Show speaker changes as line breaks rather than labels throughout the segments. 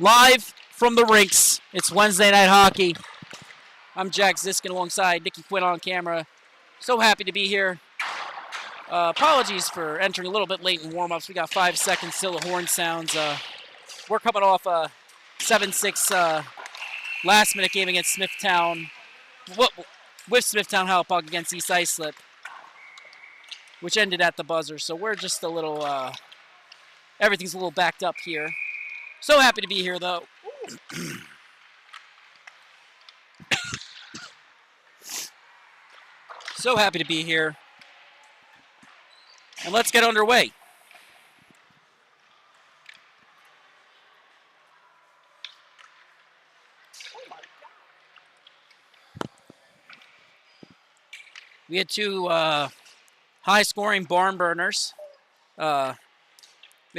Live from the rinks, it's Wednesday Night Hockey. I'm Jack Ziskin alongside Nikki Quinn on camera. So happy to be here. Apologies for entering a little bit late in warm-ups. We got 5 seconds till the horn sounds. We're coming off a 7-6 last-minute game against Smithtown. With Smithtown Hauppauge against East Islip, which ended at the buzzer. So we're just a little, everything's a little backed up here. So happy to be here, though. So happy to be here. And let's get underway. We had two high-scoring barn burners. We had,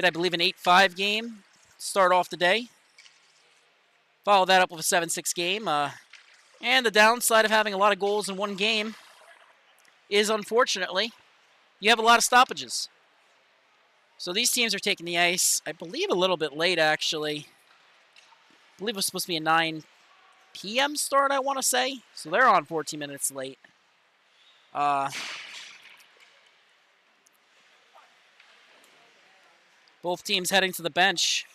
I believe, an 8-5 game to start off the day. Follow that up with a 7-6 game. And the downside of having a lot of goals in one game is, unfortunately, you have a lot of stoppages. So these teams are taking the ice, I believe, a little bit late, actually. I believe it was supposed to be a 9 p.m. start, I want to say. So they're on 14 minutes late. Both teams heading to the bench.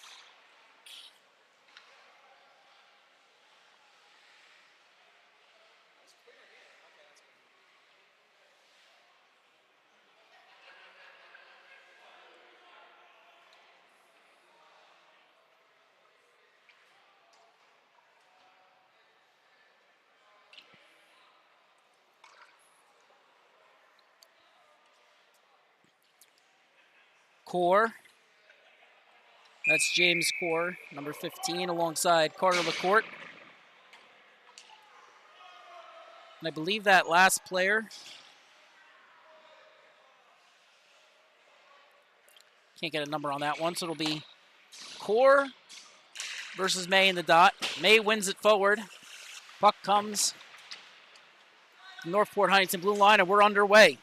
Core. That's James Core, number 15, alongside Carter LaCourte. And I believe that last player, can't get a number on that one, so it'll be Core versus May in the dot. May wins it forward. Puck comes from Northport Huntington blue line, and we're underway.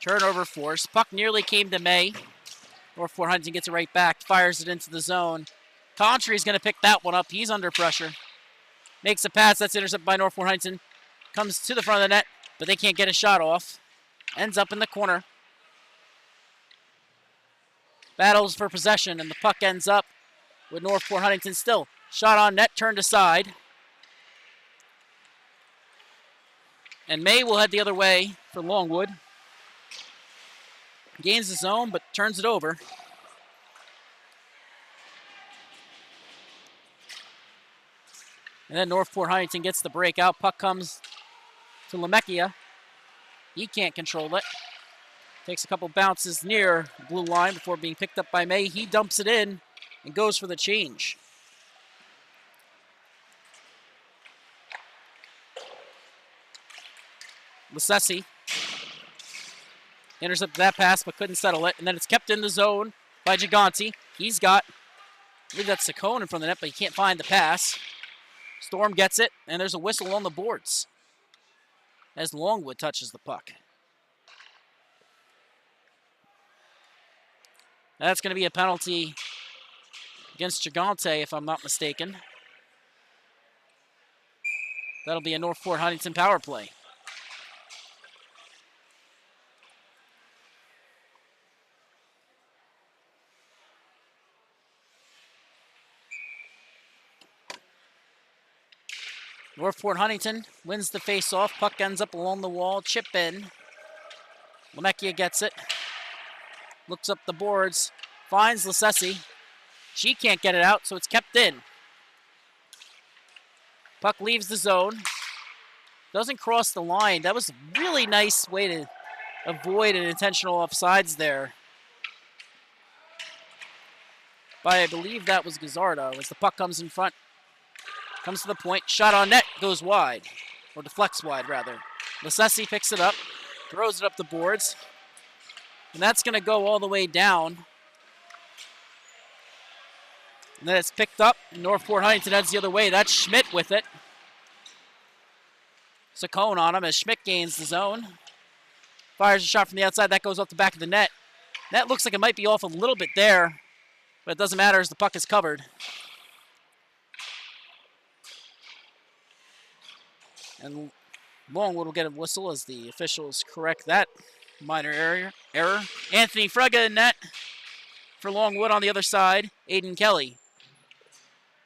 Turnover force. Puck nearly came to May. Northport Huntington gets it right back. Fires it into the zone. Contry's going to pick that one up. He's under pressure. Makes a pass. That's intercepted by Northport Huntington. Comes to the front of the net, but they can't get a shot off. Ends up in the corner. Battles for possession, and the puck ends up with Northport Huntington still. Shot on net, turned aside. And May will head the other way for Longwood. Gains the zone, but turns it over. And then Northport Huntington gets the breakout. Puck comes to Lemecchia. He can't control it. Takes a couple bounces near the blue line before being picked up by May. He dumps it in and goes for the change. Lissessi intercepted that pass, but couldn't settle it. And then it's kept in the zone by Gigante. He's got, I believe that's Saccone in front of the net, but he can't find the pass. Storm gets it, and there's a whistle on the boards as Longwood touches the puck. That's going to be a penalty against Gigante, if I'm not mistaken. That'll be a Northport Huntington power play. Northport Huntington wins the face-off. Puck ends up along the wall. Chip in. Lemecchia gets it. Looks up the boards. Finds Lissessi. She can't get it out, so it's kept in. Puck leaves the zone. Doesn't cross the line. That was a really nice way to avoid an intentional offsides there. By, I believe that was Gazzardo, as the puck comes in front. Comes to the point, shot on net, goes wide. Or deflects wide, rather. Lissessi picks it up, throws it up the boards. And that's going to go all the way down. And then it's picked up. Northport Huntington heads the other way. That's Schmidt with it. Saccone on him as Schmidt gains the zone. Fires a shot from the outside. That goes off the back of the net. That looks like it might be off a little bit there, but it doesn't matter as the puck is covered. And Longwood will get a whistle as the officials correct that minor error. Anthony Frega in net for Longwood. On the other side, Aiden Kelly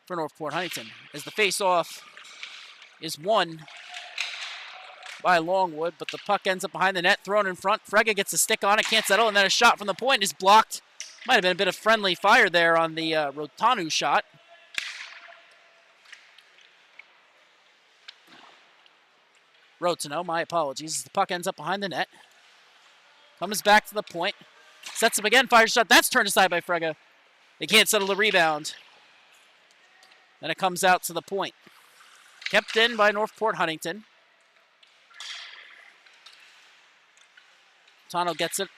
for Northport Huntington. As the face-off is won by Longwood, but the puck ends up behind the net, thrown in front. Frega gets a stick on it, can't settle, and then a shot from the point is blocked. Might have been a bit of friendly fire there on the Rotanu shot. Rotano, my apologies. The puck ends up behind the net. Comes back to the point. Sets up again, fires a shot. That's turned aside by Frega. They can't settle the rebound. Then it comes out to the point. Kept in by Northport Huntington. Tano gets it.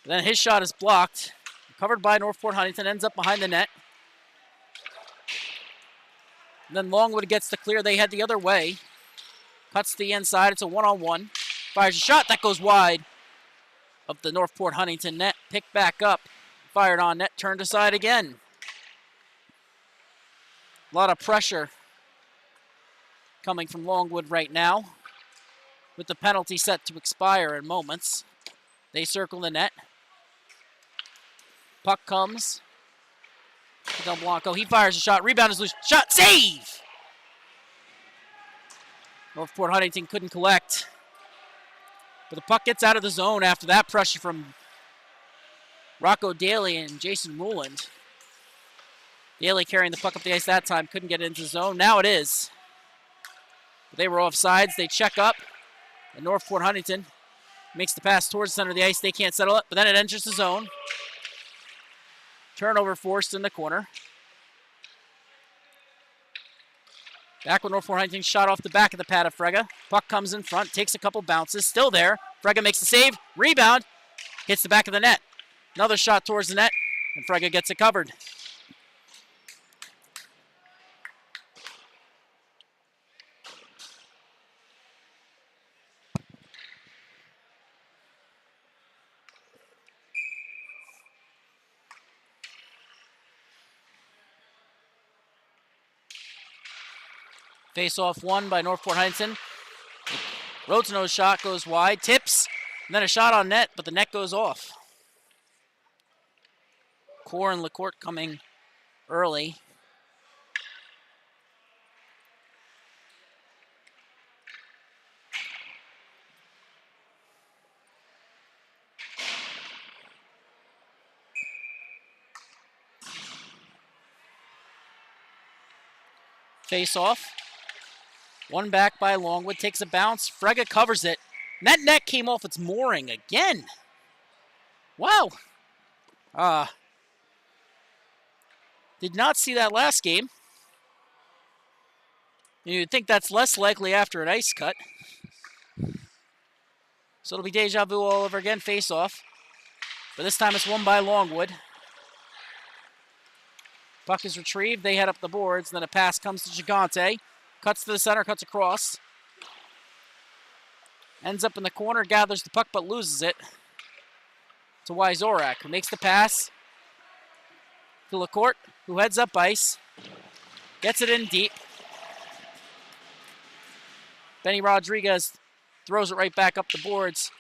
Then his shot is blocked. Covered by Northport Huntington. Ends up behind the net. And then Longwood gets the clear. They head the other way. Cuts to the inside. It's a one-on-one. Fires a shot. That goes wide of the Northport Huntington net. Picked back up. Fired on net. Turned aside again. A lot of pressure coming from Longwood right now, with the penalty set to expire in moments. They circle the net. Puck comes. Del Blanco, he fires a shot. Rebound is loose. Shot, save! Northport Huntington couldn't collect. But the puck gets out of the zone after that pressure from Rocco Daly and Jason Ruland. Daly carrying the puck up the ice that time. Couldn't get it into the zone. Now it is. But they were offsides. They check up. And Northport Huntington makes the pass towards the center of the ice. They can't settle it. But then it enters the zone. Turnover forced in the corner. Back with Northport Huntington. Shot off the back of the pad of Frega. Puck comes in front. Takes a couple bounces. Still there. Frega makes the save. Rebound. Hits the back of the net. Another shot towards the net. And Frega gets it covered. Face-off won by Northport Huntington. Rotano's shot goes wide, tips, and then a shot on net, but the net goes off. Core and LaCourte coming early. Face-off. One back by Longwood, takes a bounce. Frega covers it. And that net came off its mooring again. Wow. Did not see that last game. You'd think that's less likely after an ice cut. So it'll be deja vu all over again, face off. But this time it's won by Longwood. Puck is retrieved. They head up the boards. Then a pass comes to Gigante. Cuts to the center, cuts across. Ends up in the corner, gathers the puck, but loses it to Wyzorak, who makes the pass to LaCourte, who heads up ice. Gets it in deep. Benny Rodriguez throws it right back up the boards,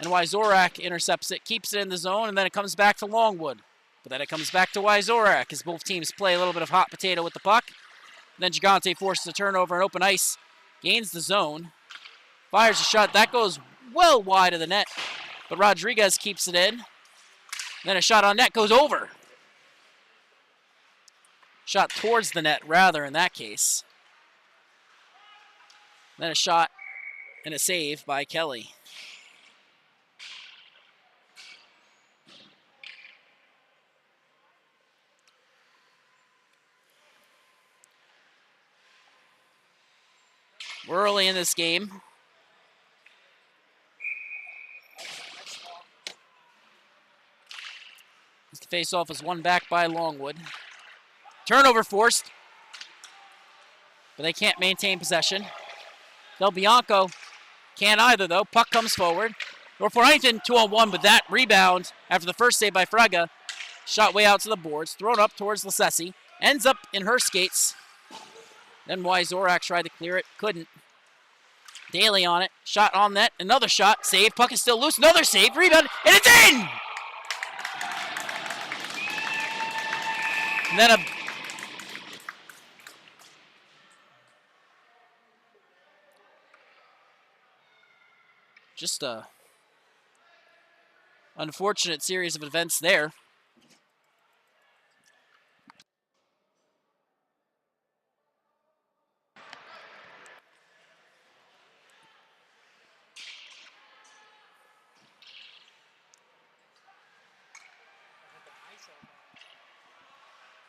and Wyzorak intercepts it, keeps it in the zone, and then it comes back to Longwood. But then it comes back to Wyzorak as both teams play a little bit of hot potato with the puck. Then Gigante forces a turnover and open ice, gains the zone, fires a shot. That goes well wide of the net, but Rodriguez keeps it in. Then a shot on net goes over. Shot towards the net, rather, in that case. Then a shot and a save by Kelly. We're early in this game. The face-off is won back by Longwood. Turnover forced, but they can't maintain possession. Del Bianco can't either, though. Puck comes forward. Northport Huntington 2-on-1, but that rebound after the first save by Frega. Shot way out to the boards, thrown up towards Lasesi. Ends up in her skates. Then Wyzorak tried to clear it, couldn't. Daly on it, shot on net, another shot, save, puck is still loose, another save, rebound, and it's in! And then just a unfortunate series of events there.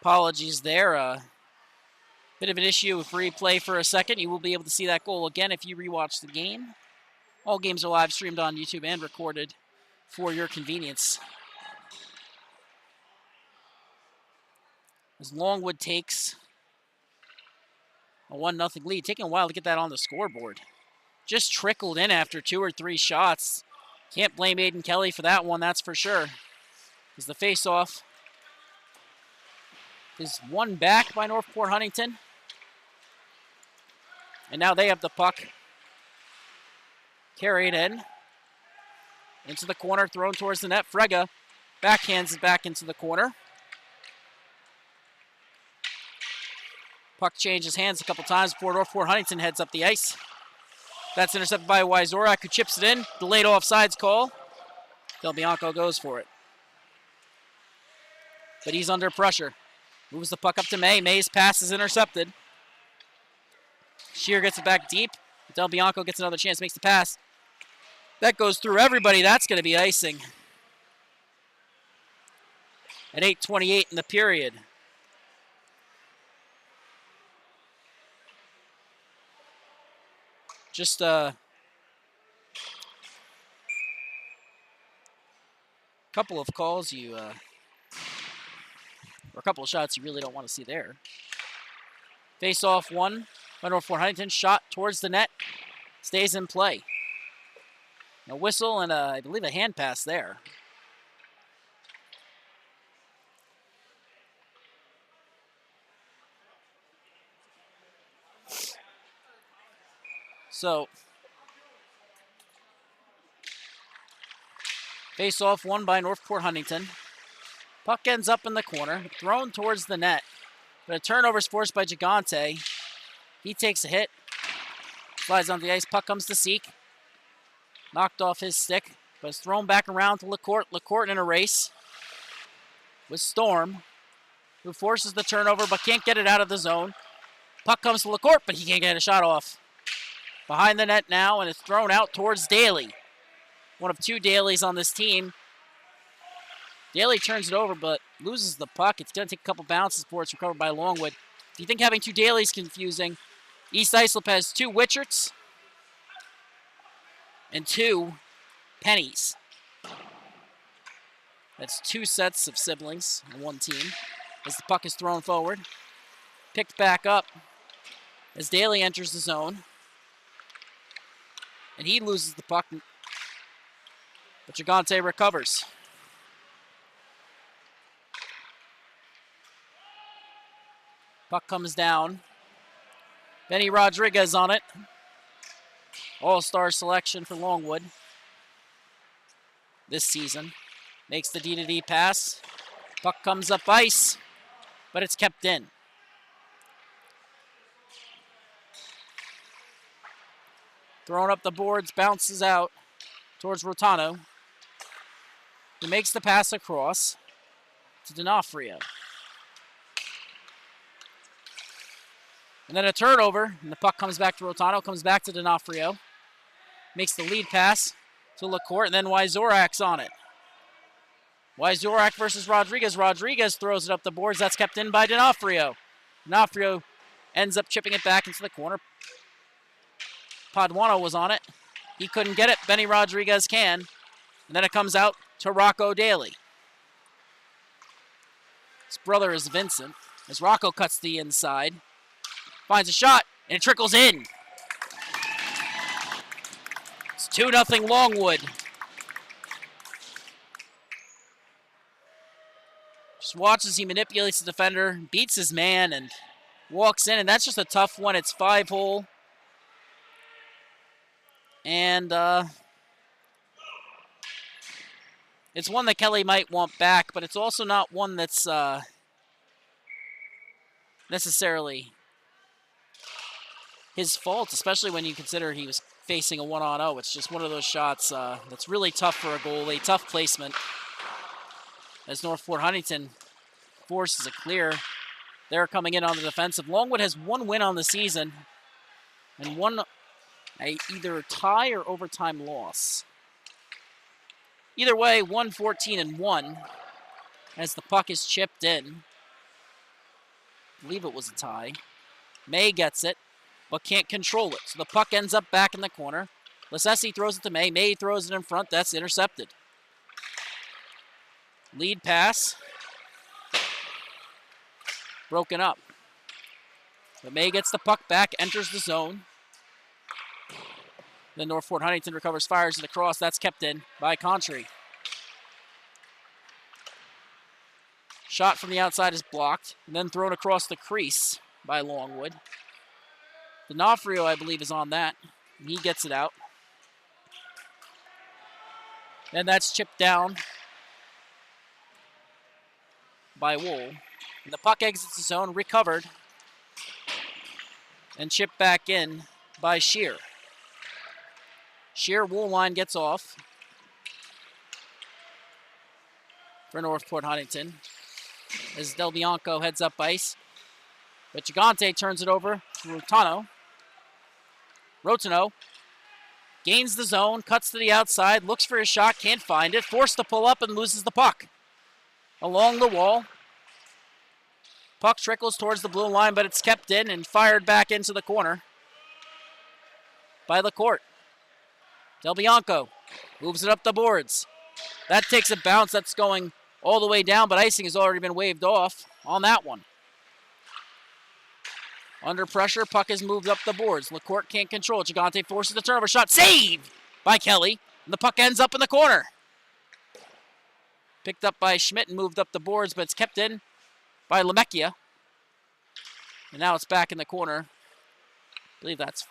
Apologies there. Bit of an issue with replay for a second. You will be able to see that goal again if you rewatch the game. All games are live streamed on YouTube and recorded for your convenience. As Longwood takes a 1-0 lead, taking a while to get that on the scoreboard. Just trickled in after 2 or 3 shots. Can't blame Aiden Kelly for that one, that's for sure. As the face-off is won back by Northport Huntington. And now they have the puck. Carried in. Into the corner, thrown towards the net. Frega backhands it back into the corner. Puck changes hands a couple times before Northport Huntington heads up the ice. That's intercepted by Wyzorak, who chips it in. Delayed offsides call. Del Bianco goes for it. But he's under pressure. Moves the puck up to May. May's pass is intercepted. Shear gets it back deep. Del Bianco gets another chance, makes the pass. That goes through everybody. That's going to be icing. At 8:28 in the period. Just a couple of calls or a couple of shots you really don't want to see there. Face off one by Northport Huntington. Shot towards the net. Stays in play. A whistle and I believe a hand pass there. So, face off one by Northport Huntington. Puck ends up in the corner, thrown towards the net. But a turnover is forced by Gigante. He takes a hit. Slides on the ice, puck comes to Seek. Knocked off his stick, but it's thrown back around to LaCourte. LaCourte in a race with Storm, who forces the turnover but can't get it out of the zone. Puck comes to LaCourte, but he can't get a shot off. Behind the net now, and it's thrown out towards Daly. One of 2 Dalys on this team. Daly turns it over, but loses the puck. It's going to take a couple bounces before it's recovered by Longwood. If you think having 2 Dalys is confusing, East Islip has 2 Wicharts and 2 Pennies. That's 2 sets of siblings on one team. As the puck is thrown forward. Picked back up as Daly enters the zone. And he loses the puck. But Gigante recovers. Puck comes down. Benny Rodriguez on it. All-star selection for Longwood this season. Makes the D-to-D pass. Puck comes up ice, but it's kept in. Thrown up the boards, bounces out towards Rotano. He makes the pass across to D'Onofrio. And then a turnover, and the puck comes back to Rotano, comes back to D'Onofrio. Makes the lead pass to LaCourte, and then Wyzorak's on it. Wyzorak versus Rodriguez. Rodriguez throws it up the boards. That's kept in by D'Onofrio. D'Onofrio ends up chipping it back into the corner. Paduano was on it. He couldn't get it. Benny Rodriguez can. And then it comes out to Rocco Daly. His brother is Vincent. As Rocco cuts the inside. Finds a shot, and it trickles in. It's 2-0 Longwood. Just watch as he manipulates the defender, beats his man, and walks in. And that's just a tough one. It's 5-hole. And it's one that Kelly might want back, but it's also not one that's necessarily his fault, especially when you consider he was facing a 1-on-0. It's just one of those shots that's really tough for a goalie, tough placement. As Northport Huntington forces a clear, they're coming in on the defensive. Longwood has 1 win on the season and 1 either tie or overtime loss. Either way, 1-14-1 as the puck is chipped in. I believe it was a tie. May gets it, but can't control it. So the puck ends up back in the corner. Lasesi throws it to May. May throws it in front. That's intercepted. Lead pass. Broken up. But May gets the puck back, enters the zone. Then Northport Huntington recovers, fires it across. That's kept in by Contry. Shot from the outside is blocked, and then thrown across the crease by Longwood. D'Onofrio, I believe, is on that. And he gets it out. And that's chipped down by Wool. And the puck exits the zone, recovered, and chipped back in by Shear. Shear, Wool line gets off for Northport Huntington as Del Bianco heads up ice. But Gigante turns it over to Rotano. Rotano gains the zone, cuts to the outside, looks for his shot, can't find it, forced to pull up and loses the puck. Along the wall. Puck trickles towards the blue line, but it's kept in and fired back into the corner by LaCourte. Del Bianco moves it up the boards. That takes a bounce. That's going all the way down, but icing has already been waved off on that one. Under pressure, puck is moved up the boards. LaCourte can't control it. Gigante forces the turnover shot. Saved by Kelly. And the puck ends up in the corner. Picked up by Schmidt and moved up the boards, but it's kept in by Lemecchia. And now it's back in the corner. I believe that's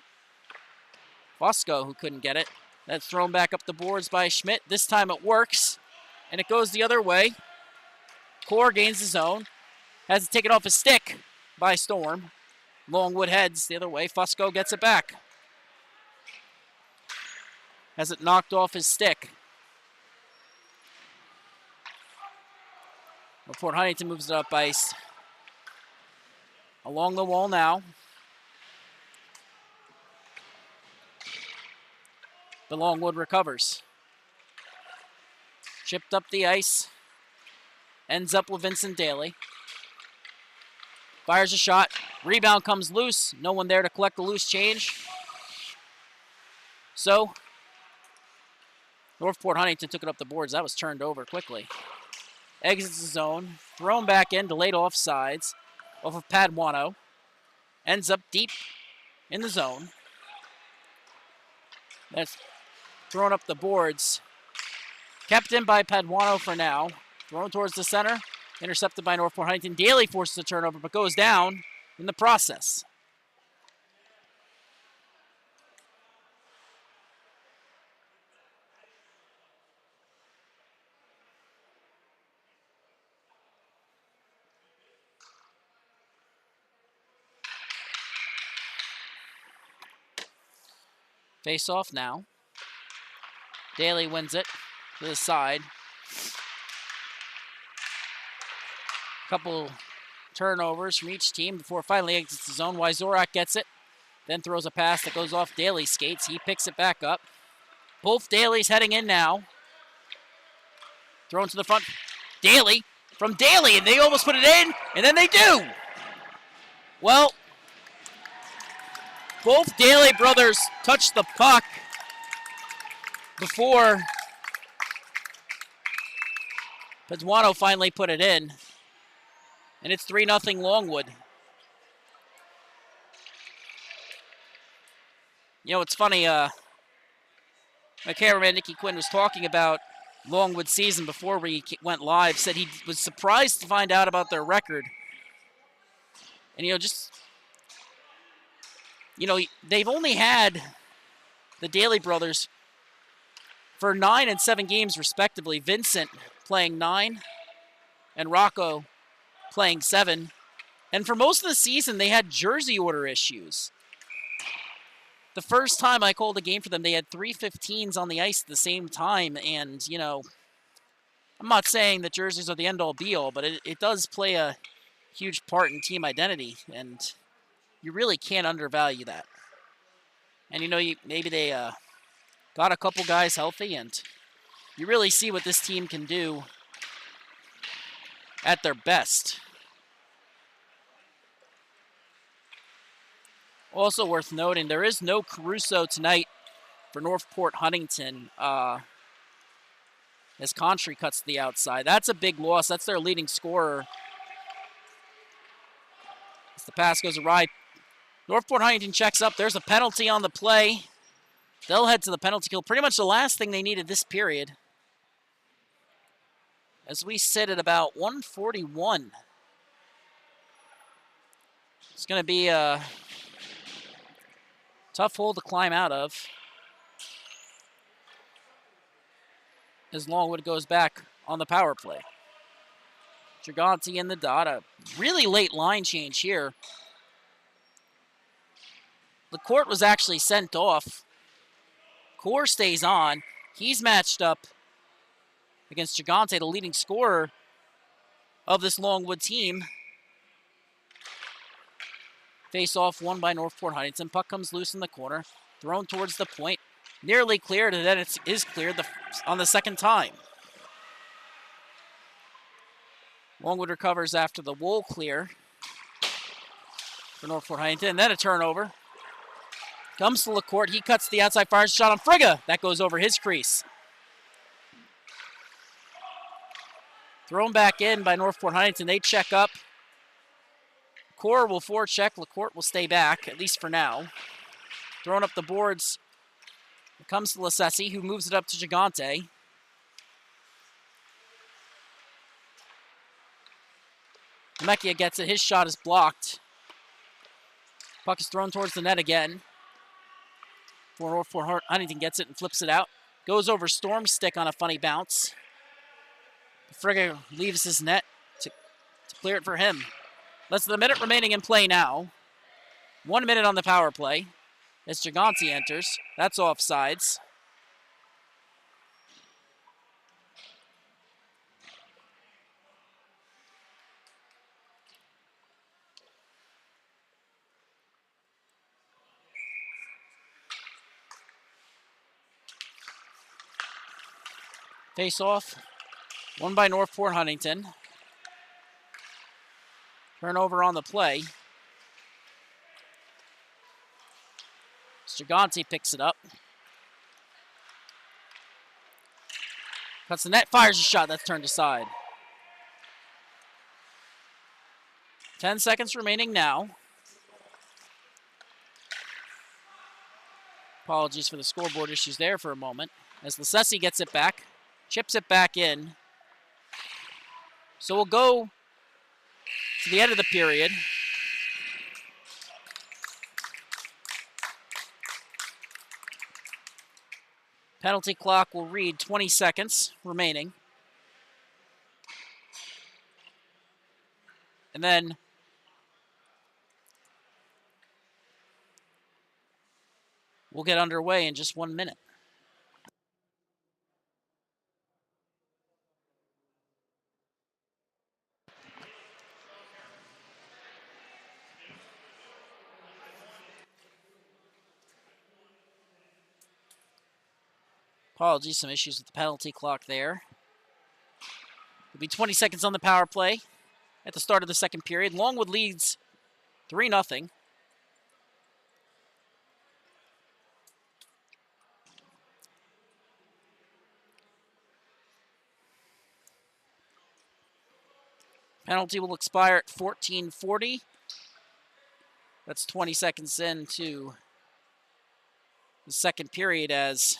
Fosco who couldn't get it. That's thrown back up the boards by Schmidt. This time it works, and it goes the other way. Core gains the zone. Has it taken off his stick by Storm. Longwood heads the other way. Fusco gets it back. Has it knocked off his stick. Northport Huntington moves it up ice. Along the wall now. But Longwood recovers. Chipped up the ice. Ends up with Vincent Daly. Fires a shot. Rebound comes loose. No one there to collect the loose change. So, Northport Huntington took it up the boards. That was turned over quickly. Exits the zone. Thrown back in. Delayed offsides. Off of Paduano. Ends up deep in the zone. That's thrown up the boards. Kept in by Paduano for now. Thrown towards the center. Intercepted by Northport Huntington. Daly forces a turnover, but goes down in the process. Face off now. Daly wins it to the side. Couple turnovers from each team before finally exits the zone. Wyzorak gets it, then throws a pass that goes off Daly's skates. He picks it back up. Both Daly's heading in now. Thrown to the front. Daly from Daly, and they almost put it in, and then they do. Well, both Daly brothers touched the puck before Paduano finally put it in. And it's 3-0 Longwood. You know, it's funny, my cameraman Nicky Quinn was talking about Longwood season before we went live, said he was surprised to find out about their record. And, they've only had the Daly brothers for 9 and 7 games respectively. Vincent playing 9 and Rocco playing 7. And for most of the season, they had jersey order issues. The first time I called a game for them, they had 3 15s on the ice at the same time. And, I'm not saying that jerseys are the end-all, be-all, but it does play a huge part in team identity. And you really can't undervalue that. And, maybe they got a couple guys healthy, and you really see what this team can do at their best. Also worth noting, there is no Caruso tonight for Northport Huntington as Contry cuts to the outside. That's a big loss. That's their leading scorer. As the pass goes awry, Northport Huntington checks up. There's a penalty on the play. They'll head to the penalty kill. Pretty much the last thing they needed this period. As we sit at about 1:41. It's going to be a tough hole to climb out of as Longwood goes back on the power play. Gigante in the dot. A really late line change here. LaCourte was actually sent off. Core stays on. He's matched up against Gigante, the leading scorer of this Longwood team. Face off won by Northport Huntington. Puck comes loose in the corner. Thrown towards the point. Nearly cleared, and then it is cleared on the second time. Longwood recovers after the Wool clear for Northport Huntington. And then a turnover. Comes to LaCourte. He cuts the outside, fires a shot on Frigga. That goes over his crease. Thrown back in by Northport Huntington. They check up. Core will forecheck. LaCourte will stay back, at least for now. Throwing up the boards. It comes to Lasessi, who moves it up to Gigante. Nemechia gets it. His shot is blocked. Puck is thrown towards the net again. Northport Huntington gets it and flips it out. Goes over Storm's stick on a funny bounce. Frigga leaves his net to clear it for him. Less than a minute remaining in play now. 1 minute on the power play as Gigante enters. That's offsides. Face off. Won by Northport Huntington. Turnover on the play. Gigante picks it up. Cuts the net, fires a shot. That's turned aside. 10 seconds remaining now. Apologies for the scoreboard issues there for a moment. As Lasessi gets it back. Chips it back in. So we'll go to the end of the period. Penalty clock will read 20 seconds remaining. And then we'll get underway in just 1 minute. Apologies, some issues with the penalty clock there. It'll be 20 seconds on the power play at the start of the second period. Longwood leads 3-0. Penalty will expire at 14:40. That's 20 seconds into the second period as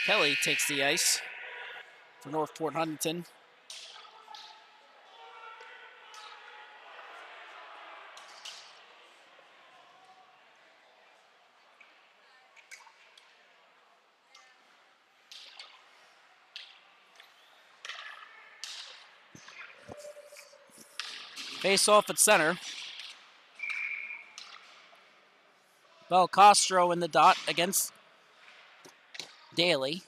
Kelly takes the ice for Northport Huntington. Face off at center. Belcastro in the dot against Daly.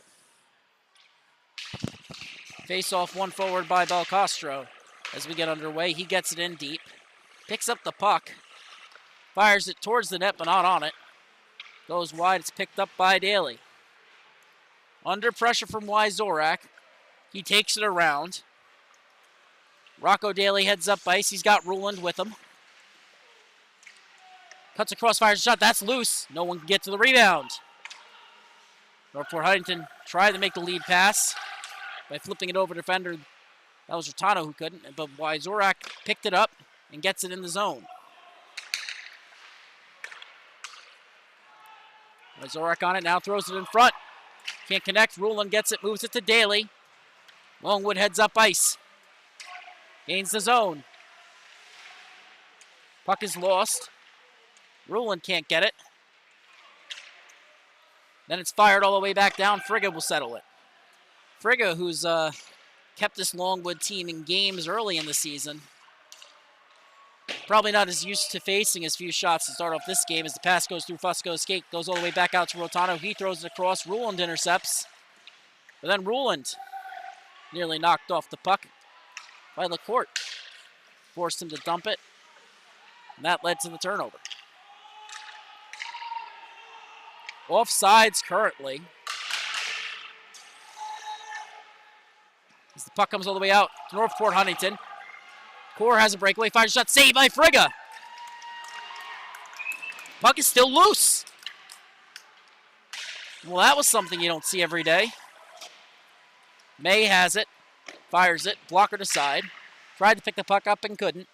Face off one forward by Belcastro. As we get underway, he gets it in deep. Picks up the puck. Fires it towards the net, but not on it. Goes wide. It's picked up by Daly. Under pressure from Wyzorak. He takes it around. Rocco Daly heads up ice. He's got Ruland with him. Cuts across, fires a shot. That's loose. No one can get to the rebound. Northport Huntington tried to make the lead pass by flipping it over to defender. That was Rotano who couldn't, but Wyzorak picked it up and gets it in the zone. Wyzorak on it, now throws it in front. Can't connect. Ruland gets it, moves it to Daly. Longwood heads up ice. Gains the zone. Puck is lost. Ruland can't get it. Then it's fired all the way back down. Frigga will settle it. Frigga, who's kept this Longwood team in games early in the season. Probably not as used to facing as few shots to start off this game as the pass goes through Fusco's skate, goes all the way back out to Rotano. He throws it across. Ruland intercepts. But then Ruland nearly knocked off the puck by LaCourte. Forced him to dump it. And that led to the turnover. Offsides currently. As the puck comes all the way out to Northport Huntington. Core has a breakaway, fires a shot, saved by Frigga. Puck is still loose. Well, that was something you don't see every day. May has it, fires it, blocker to side. Tried to pick the puck up and couldn't.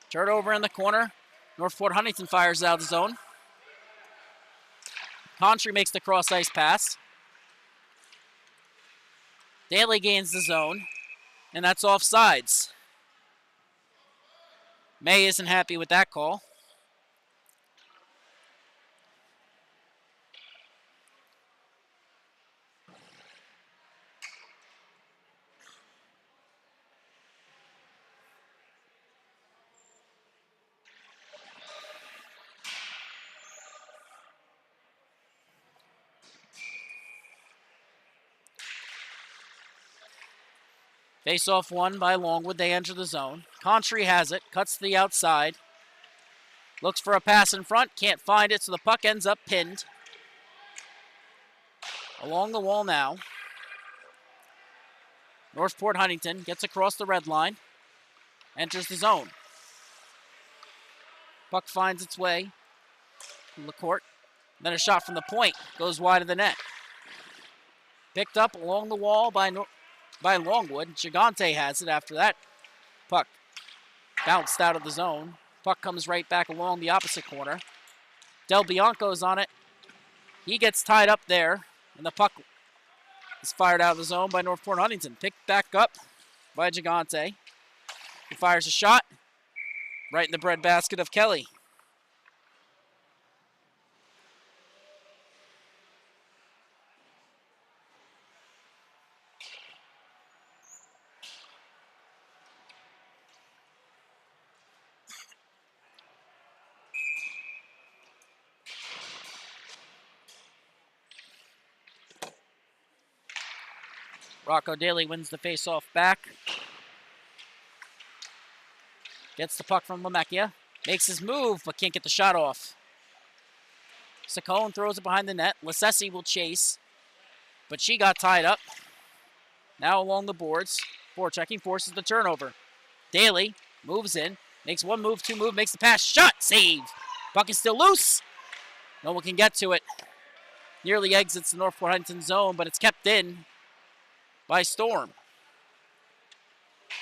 Turnover in the corner. Northport Huntington fires out of the zone. Contry makes the cross-ice pass. Daly gains the zone, and that's offsides. May isn't happy with that call. Face-off won by Longwood. They enter the zone. Contry has it. Cuts to the outside. Looks for a pass in front. Can't find it, so the puck ends up pinned. Along the wall now. Northport Huntington gets across the red line. Enters the zone. Puck finds its way to LaCourte. Then a shot from the point. Goes wide of the net. Picked up along the wall by Longwood. Gigante has it after that. Puck bounced out of the zone. Puck comes right back along the opposite corner. Del Bianco's on it. He gets tied up there, and the puck is fired out of the zone by Northport Huntington. Picked back up by Gigante. He fires a shot right in the breadbasket of Kelly. Rocco Daly wins the face-off back. Gets the puck from Lemecchia. Makes his move, but can't get the shot off. Saccone throws it behind the net. Lassesi will chase, but she got tied up. Now along the boards. Forechecking forces the turnover. Daly moves in. Makes one move, two move, makes the pass. Shot! Save! Puck is still loose. No one can get to it. Nearly exits the Northport Huntington zone, but it's kept in by Storm.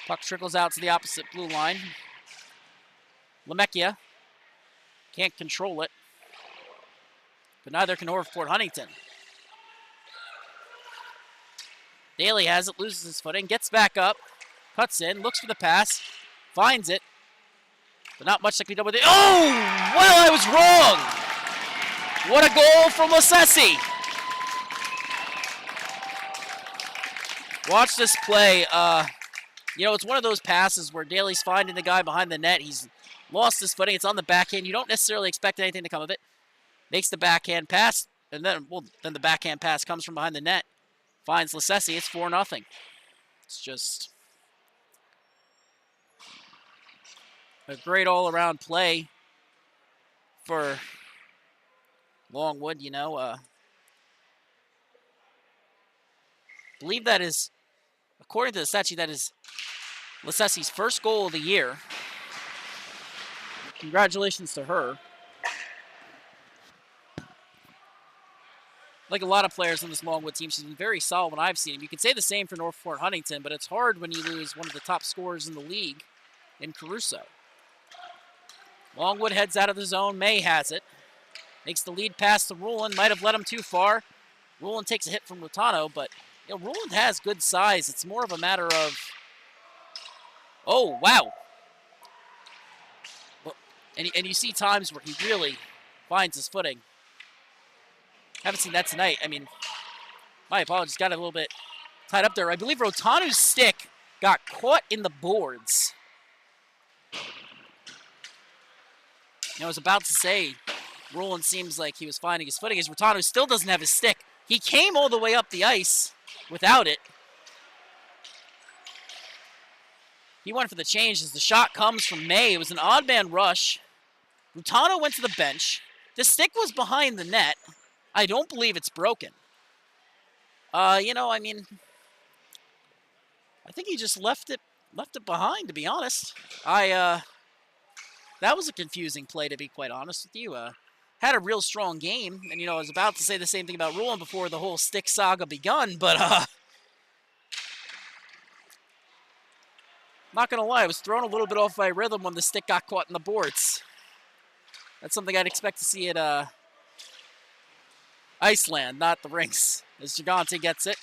Puck trickles out to the opposite blue line. Lemecchia can't control it, but neither can Northport Huntington. Daly has it, loses his footing, gets back up, cuts in, looks for the pass, finds it, but not much that can be done with it. Oh! Well, I was wrong! What a goal from Lasesi! Watch this play. You know, it's one of those passes where Daly's finding the guy behind the net. He's lost his footing. It's on the backhand. You don't necessarily expect anything to come of it. Makes the backhand pass, and then the backhand pass comes from behind the net. Finds Lasesi. It's 4-0. It's just a great all-around play for Longwood, you know. I believe that is, according to the stat sheet, that is Lasesi's first goal of the year. Congratulations to her. Like a lot of players on this Longwood team, she's been very solid when I've seen him. You can say the same for Northport Huntington, but it's hard when you lose one of the top scorers in the league in Caruso. Longwood heads out of the zone. May has it. Makes the lead pass to Rulin. Might have let him too far. Rulin takes a hit from Rutano, but you know, Rulin has good size. It's more of a matter of... Oh, wow. And you see times where he really finds his footing. Haven't seen that tonight. I mean, my apologies, got a little bit tied up there. I believe Rotanu's stick got caught in the boards. I was about to say, Rulin seems like he was finding his footing, as Rotanu still doesn't have his stick. He came all the way up the ice without it. He went for the change as the shot comes from May. It was an odd man rush. Rutano went to the bench. The stick was behind the net. I don't believe it's broken. You know, I mean, I think he just left it behind, to be honest. That was a confusing play, to be quite honest with you. Had a real strong game, and, you know, I was about to say the same thing about Rulin before the whole stick saga begun, but, not going to lie, I was thrown a little bit off my rhythm when the stick got caught in the boards. That's something I'd expect to see at Iceland, not the rinks, as Gigante gets it.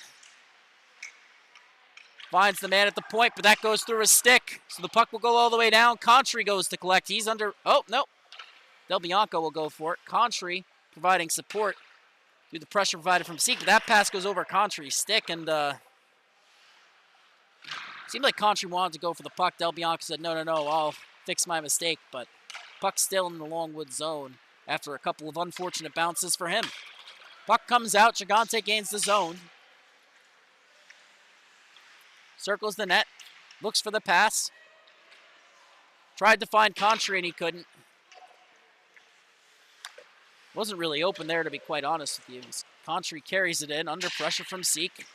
Finds the man at the point, but that goes through his stick. So the puck will go all the way down. Contry goes to collect. He's under... Oh, no. Del Bianco will go for it. Contry providing support through the pressure provided from Seek. But that pass goes over Contry's stick, and seemed like Contry wanted to go for the puck. Del Bianco said, no, I'll fix my mistake. But puck still in the Longwood zone after a couple of unfortunate bounces for him. Puck comes out. Gigante gains the zone. Circles the net. Looks for the pass. Tried to find Contry and he couldn't. Wasn't really open there, to be quite honest with you. Contry carries it in under pressure from Seek.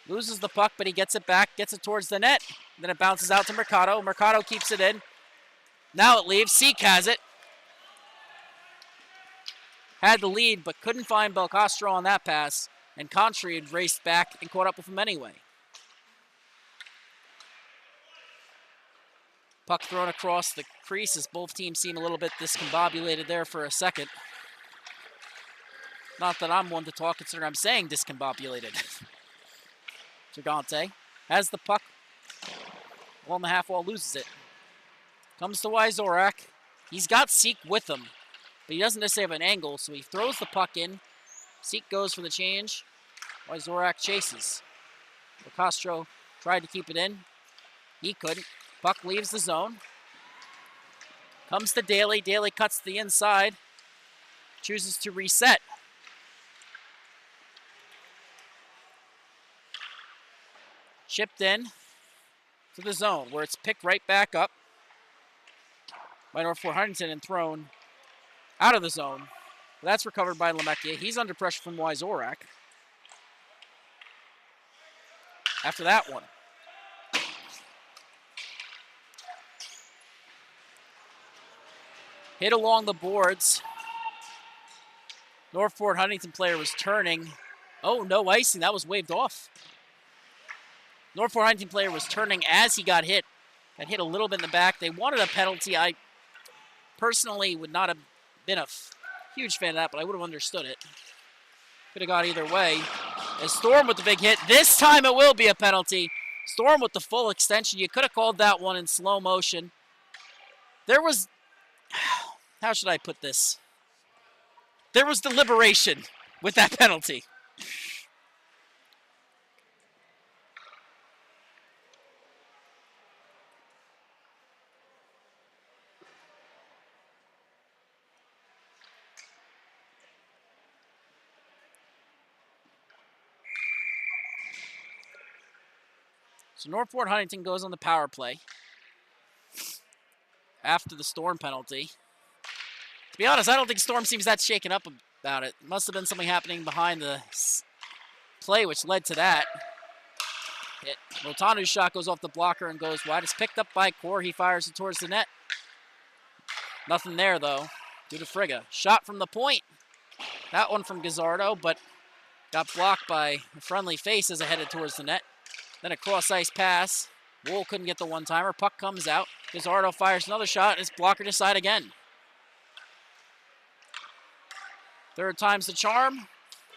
Loses the puck, but he gets it back. Gets it towards the net. Then it bounces out to Mercado. Mercado keeps it in. Now it leaves. Seek has it. Had the lead, but couldn't find Belcastro on that pass. And Contry had raced back and caught up with him anyway. Puck thrown across the crease as both teams seem a little bit discombobulated there for a second. Not that I'm one to talk, considering I'm saying discombobulated. Gigante has the puck along the half wall, loses it. Comes to Wyzorak. He's got Seek with him, but he doesn't necessarily have an angle, so he throws the puck in. Seek goes for the change. Wyzorak chases. Castro tried to keep it in. He couldn't. Puck leaves the zone. Comes to Daly. Daly cuts to the inside. Chooses to reset. Chipped in to the zone, where it's picked right back up by Northport Huntington and thrown out of the zone. But that's recovered by Lemecchia. He's under pressure from Wyzorak. After that one. Hit along the boards. Northport Huntington player was turning. Oh, no icing. That was waved off. Northport Huntington player was turning as he got hit. Got hit a little bit in the back. They wanted a penalty. I personally would not have been a huge fan of that, but I would have understood it. Could have gone either way. As Storm with the big hit. This time it will be a penalty. Storm with the full extension. You could have called that one in slow motion. There was, how should I put this? There was deliberation with that penalty. So Northport Huntington goes on the power play after the Storm penalty. To be honest, I don't think Storm seems that shaken up about it. Must have been something happening behind the play which led to that. Rotanu's shot goes off the blocker and goes wide. It's picked up by Core. He fires it towards the net. Nothing there, though, due to Frigga. Shot from the point. That one from Gazzardo, but got blocked by a friendly face as it headed towards the net. Then a cross-ice pass. Wool couldn't get the one-timer. Puck comes out. Gazzardo fires another shot, and it's blocker to side again. Third time's the charm.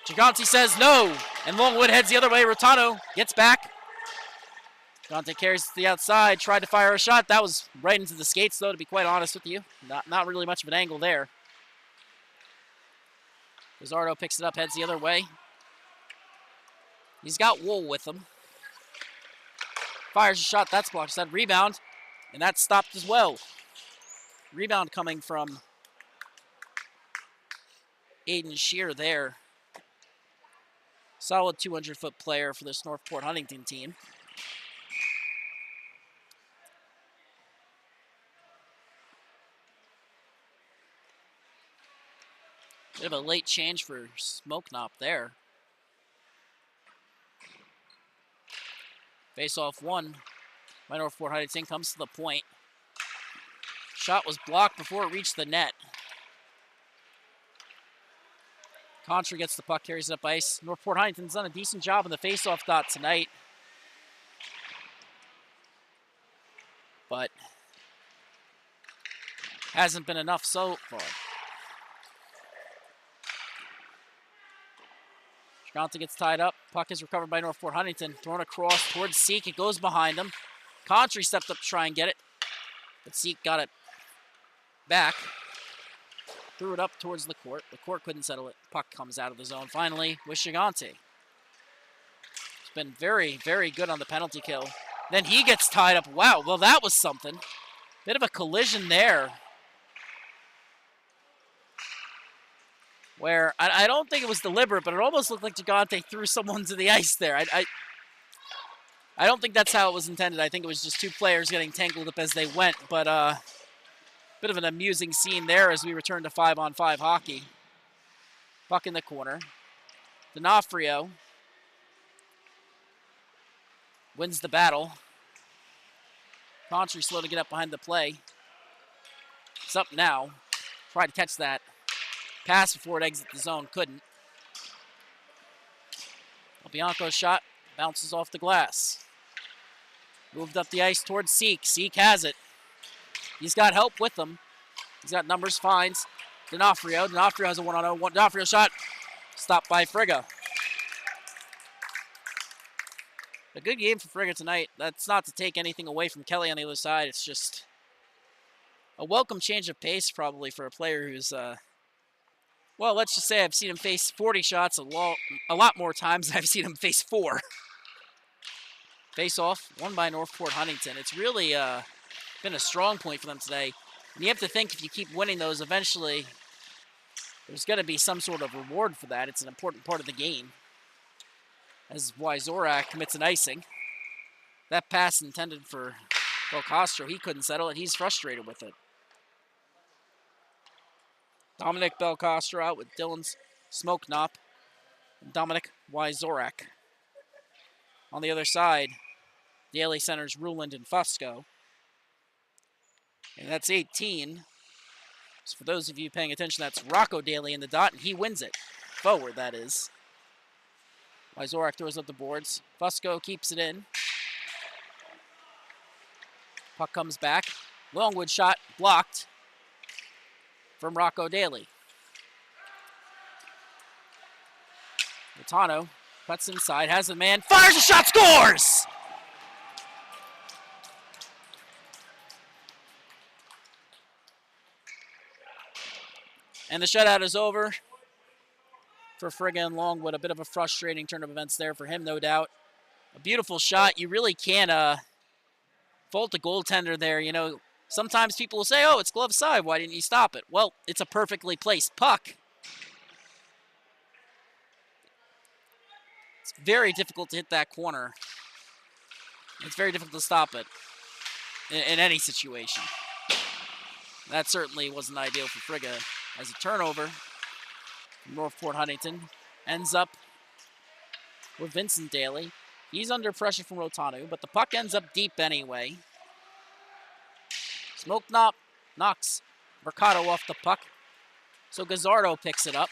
Gigante says no, and Longwood heads the other way. Rotano gets back. Gigante carries to the outside, tried to fire a shot. That was right into the skates, though, to be quite honest with you. Not really much of an angle there. Gazzardo picks it up, heads the other way. He's got Wool with him. Fires a shot, that's blocked. That rebound, and that's stopped as well. Rebound coming from Aiden Shear there. Solid 200-foot player for this Northport Huntington team. Bit of a late change for Smoke Knop there. Face-off one by Northport Huntington, comes to the point. Shot was blocked before it reached the net. Contra gets the puck, carries it up ice. Northport Huntington's done a decent job in the face-off dot tonight. But hasn't been enough so far. Gigante gets tied up. Puck is recovered by Northport Huntington. Thrown across towards Seek. It goes behind him. Contry stepped up to try and get it. But Seek got it back. Threw it up towards the court. The court couldn't settle it. Puck comes out of the zone finally with Gigante. He's been very, very good on the penalty kill. Then he gets tied up. Wow, well that was something. Bit of a collision there. Where I don't think it was deliberate, but it almost looked like Gigante threw someone to the ice there. I don't think that's how it was intended. I think it was just two players getting tangled up as they went. But bit of an amusing scene there as we return to 5-on-5 hockey. Puck in the corner. D'Onofrio wins the battle. Contry slow to get up behind the play. It's up now. Tried to catch that pass before it exits the zone. Couldn't. Bianco's shot bounces off the glass. Moved up the ice towards Seek. Seek has it. He's got help with him. He's got numbers, finds D'Onofrio. D'Onofrio has a one-on-one. D'Onofrio shot stopped by Frigga. A good game for Frigga tonight. That's not to take anything away from Kelly on the other side. It's just a welcome change of pace probably for a player who's well, let's just say I've seen him face 40 shots a lot more times than I've seen him face 4. Face-off, won by Northport Huntington. It's really been a strong point for them today. And you have to think if you keep winning those, eventually there's going to be some sort of reward for that. It's an important part of the game. As Wyzorak commits an icing. That pass intended for Belcastro. He couldn't settle it. He's frustrated with it. Dominic Belcastro out with Dylan's Smoke Knop and Dominic Wyzorak. On the other side, Daly centers Ruland and Fusco. And that's 18. So for those of you paying attention, that's Rocco Daly in the dot, and he wins it. Forward, that is. Wyzorak throws up the boards. Fusco keeps it in. Puck comes back. Longwood shot blocked from Rocco Daly. Rotano Cuts inside, has a man, fires a shot, scores! And the shutout is over for Frigga and Longwood. A bit of a frustrating turn of events there for him, no doubt. A beautiful shot. You really can't fault the goaltender there. You know, sometimes people will say, oh, it's glove side. Why didn't you stop it? Well, it's a perfectly placed puck. It's very difficult to hit that corner. It's very difficult to stop it in any situation. That certainly wasn't ideal for Frigga. As a turnover, Northport Huntington ends up with Vincent Daly. He's under pressure from Rotanu, but the puck ends up deep anyway. Smoke knocks Mercado off the puck. So Gazzardo picks it up,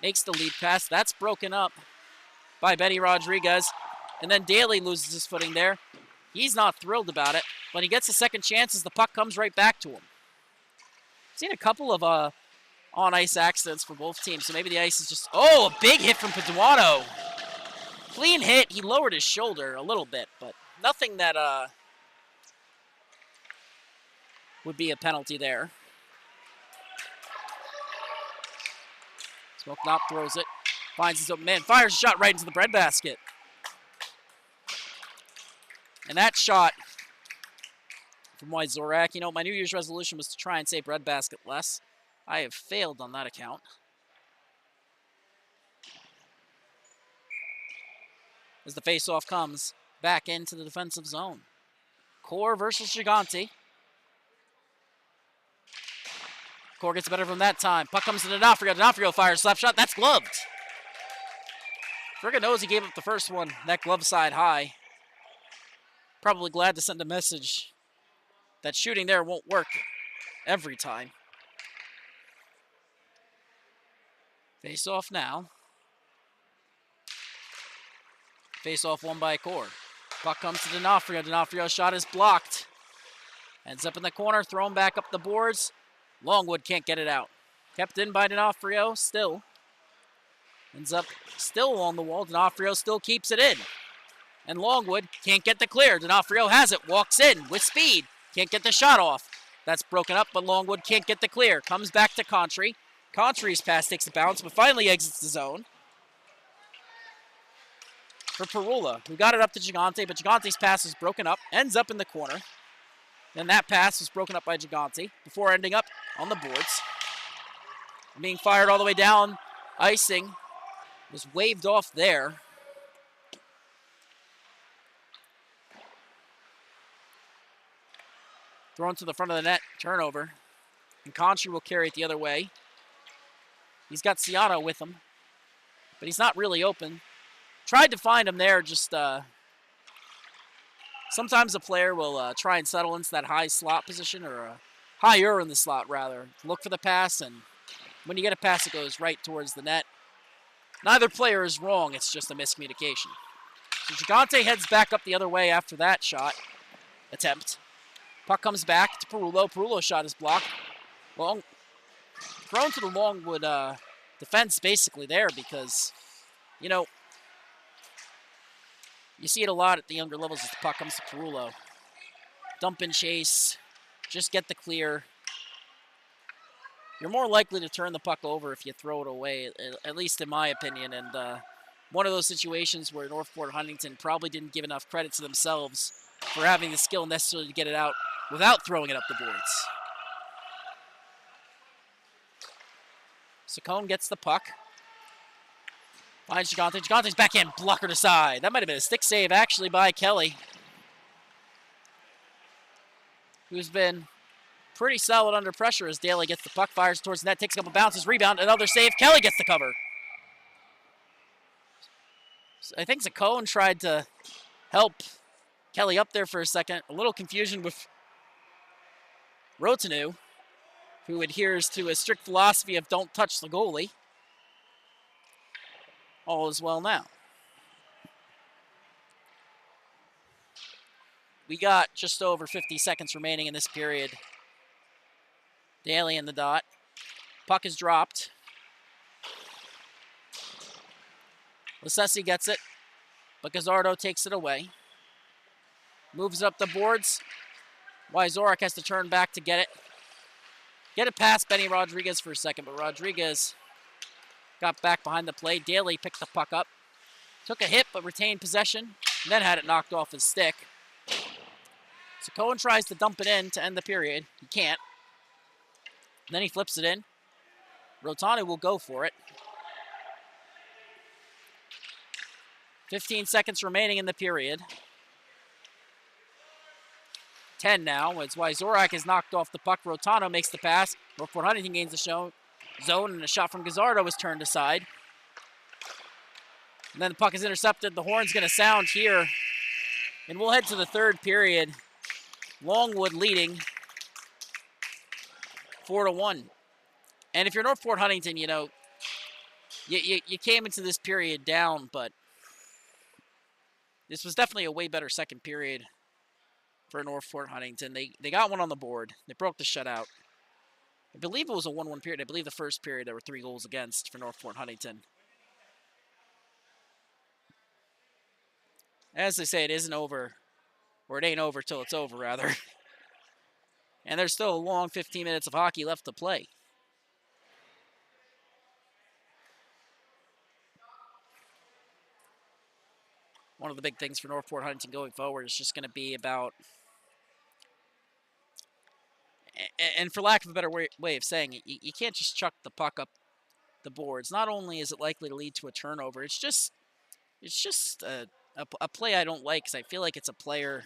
makes the lead pass. That's broken up by Benny Rodriguez. And then Daly loses his footing there. He's not thrilled about it, but he gets a second chance as the puck comes right back to him. Seen a couple of on-ice accidents for both teams, so maybe the ice is just... Oh, a big hit from Paduano. Clean hit. He lowered his shoulder a little bit, but nothing that would be a penalty there. Smoke Knop throws it. Finds his open man. Fires a shot right into the breadbasket. And that shot from White Zorak. You know, my New Year's resolution was to try and say breadbasket less. I have failed on that account. As the faceoff comes back into the defensive zone. Core versus Gigante. Core gets better from that time. Puck comes to D'Onofrio. D'Onofrio fires slap shot. That's gloved. Frigga knows he gave up the first one. That glove side high. Probably glad to send a message that shooting there won't work every time. Face off now. Face off won by Core. Puck comes to D'Onofrio. D'Onofrio's shot is blocked. Ends up in the corner, thrown back up the boards. Longwood can't get it out. Kept in by D'Onofrio, still. Ends up still along the wall. D'Onofrio still keeps it in. And Longwood can't get the clear. D'Onofrio has it, walks in with speed. Can't get the shot off. That's broken up, but Longwood can't get the clear. Comes back to Contry. Contry's pass takes a bounce, but finally exits the zone. For Perula, who got it up to Gigante, but Gigante's pass was broken up. Ends up in the corner. Then that pass was broken up by Gigante before ending up on the boards. Being fired all the way down. Icing was waved off there. Thrown to the front of the net, turnover. And Contry will carry it the other way. He's got Ciano with him, but he's not really open. Tried to find him there, just sometimes a player will try and settle into that high slot position, or higher in the slot rather. Look for the pass, and when you get a pass, it goes right towards the net. Neither player is wrong, it's just a miscommunication. So Gigante heads back up the other way after that shot attempt. Puck comes back to Perullo. Perullo's shot is blocked. Thrown to the Longwood defense basically there because, you know, you see it a lot at the younger levels as the puck comes to Perullo. Dump and chase, just get the clear. You're more likely to turn the puck over if you throw it away, at least in my opinion. And one of those situations where Northport Huntington probably didn't give enough credit to themselves for having the skill necessary to get it out without throwing it up the boards. Saccone gets the puck. Finds Gigante. Gigante's backhand blocker to side. That might have been a stick save, actually, by Kelly, who's been pretty solid under pressure as Daly gets the puck, fires towards the net, takes a couple bounces, rebound, another save. Kelly gets the cover. So I think Saccone tried to help Kelly up there for a second. A little confusion with Rotanu, who adheres to a strict philosophy of don't touch the goalie. All is well now. We got just over 50 seconds remaining in this period. Daly in the dot. Puck is dropped. Lasesi gets it, but Gazzardo takes it away. Moves it up the boards. Wyzorek has to turn back to get it. Get it past Benny Rodriguez for a second, but Rodriguez got back behind the play. Daly picked the puck up. Took a hit, but retained possession. And then had it knocked off his stick. So Cohen tries to dump it in to end the period. He can't. And then he flips it in. Rotanu will go for it. 15 seconds remaining in the period. 10 now, as Wyzorek is knocked off the puck. Rotanu makes the pass. Northport Huntington gains the zone, and a shot from Gazzardo is turned aside. And then the puck is intercepted. The horn's going to sound here. And we'll head to the third period. Longwood leading 4-1. And if you're Northport Huntington, you know, you came into this period down, but this was definitely a way better second period for Northport Huntington. They got one on the board. They broke the shutout. I believe it was a 1-1 period. I believe the first period there were 3 goals against for Northport Huntington. As they say, it isn't over, or it ain't over till it's over, rather. And there's still a long 15 minutes of hockey left to play. One of the big things for Northport Huntington going forward is just going to be about, and for lack of a better way of saying it, you can't just chuck the puck up the boards. Not only is it likely to lead to a turnover, it's just a play I don't like, because I feel like it's a player.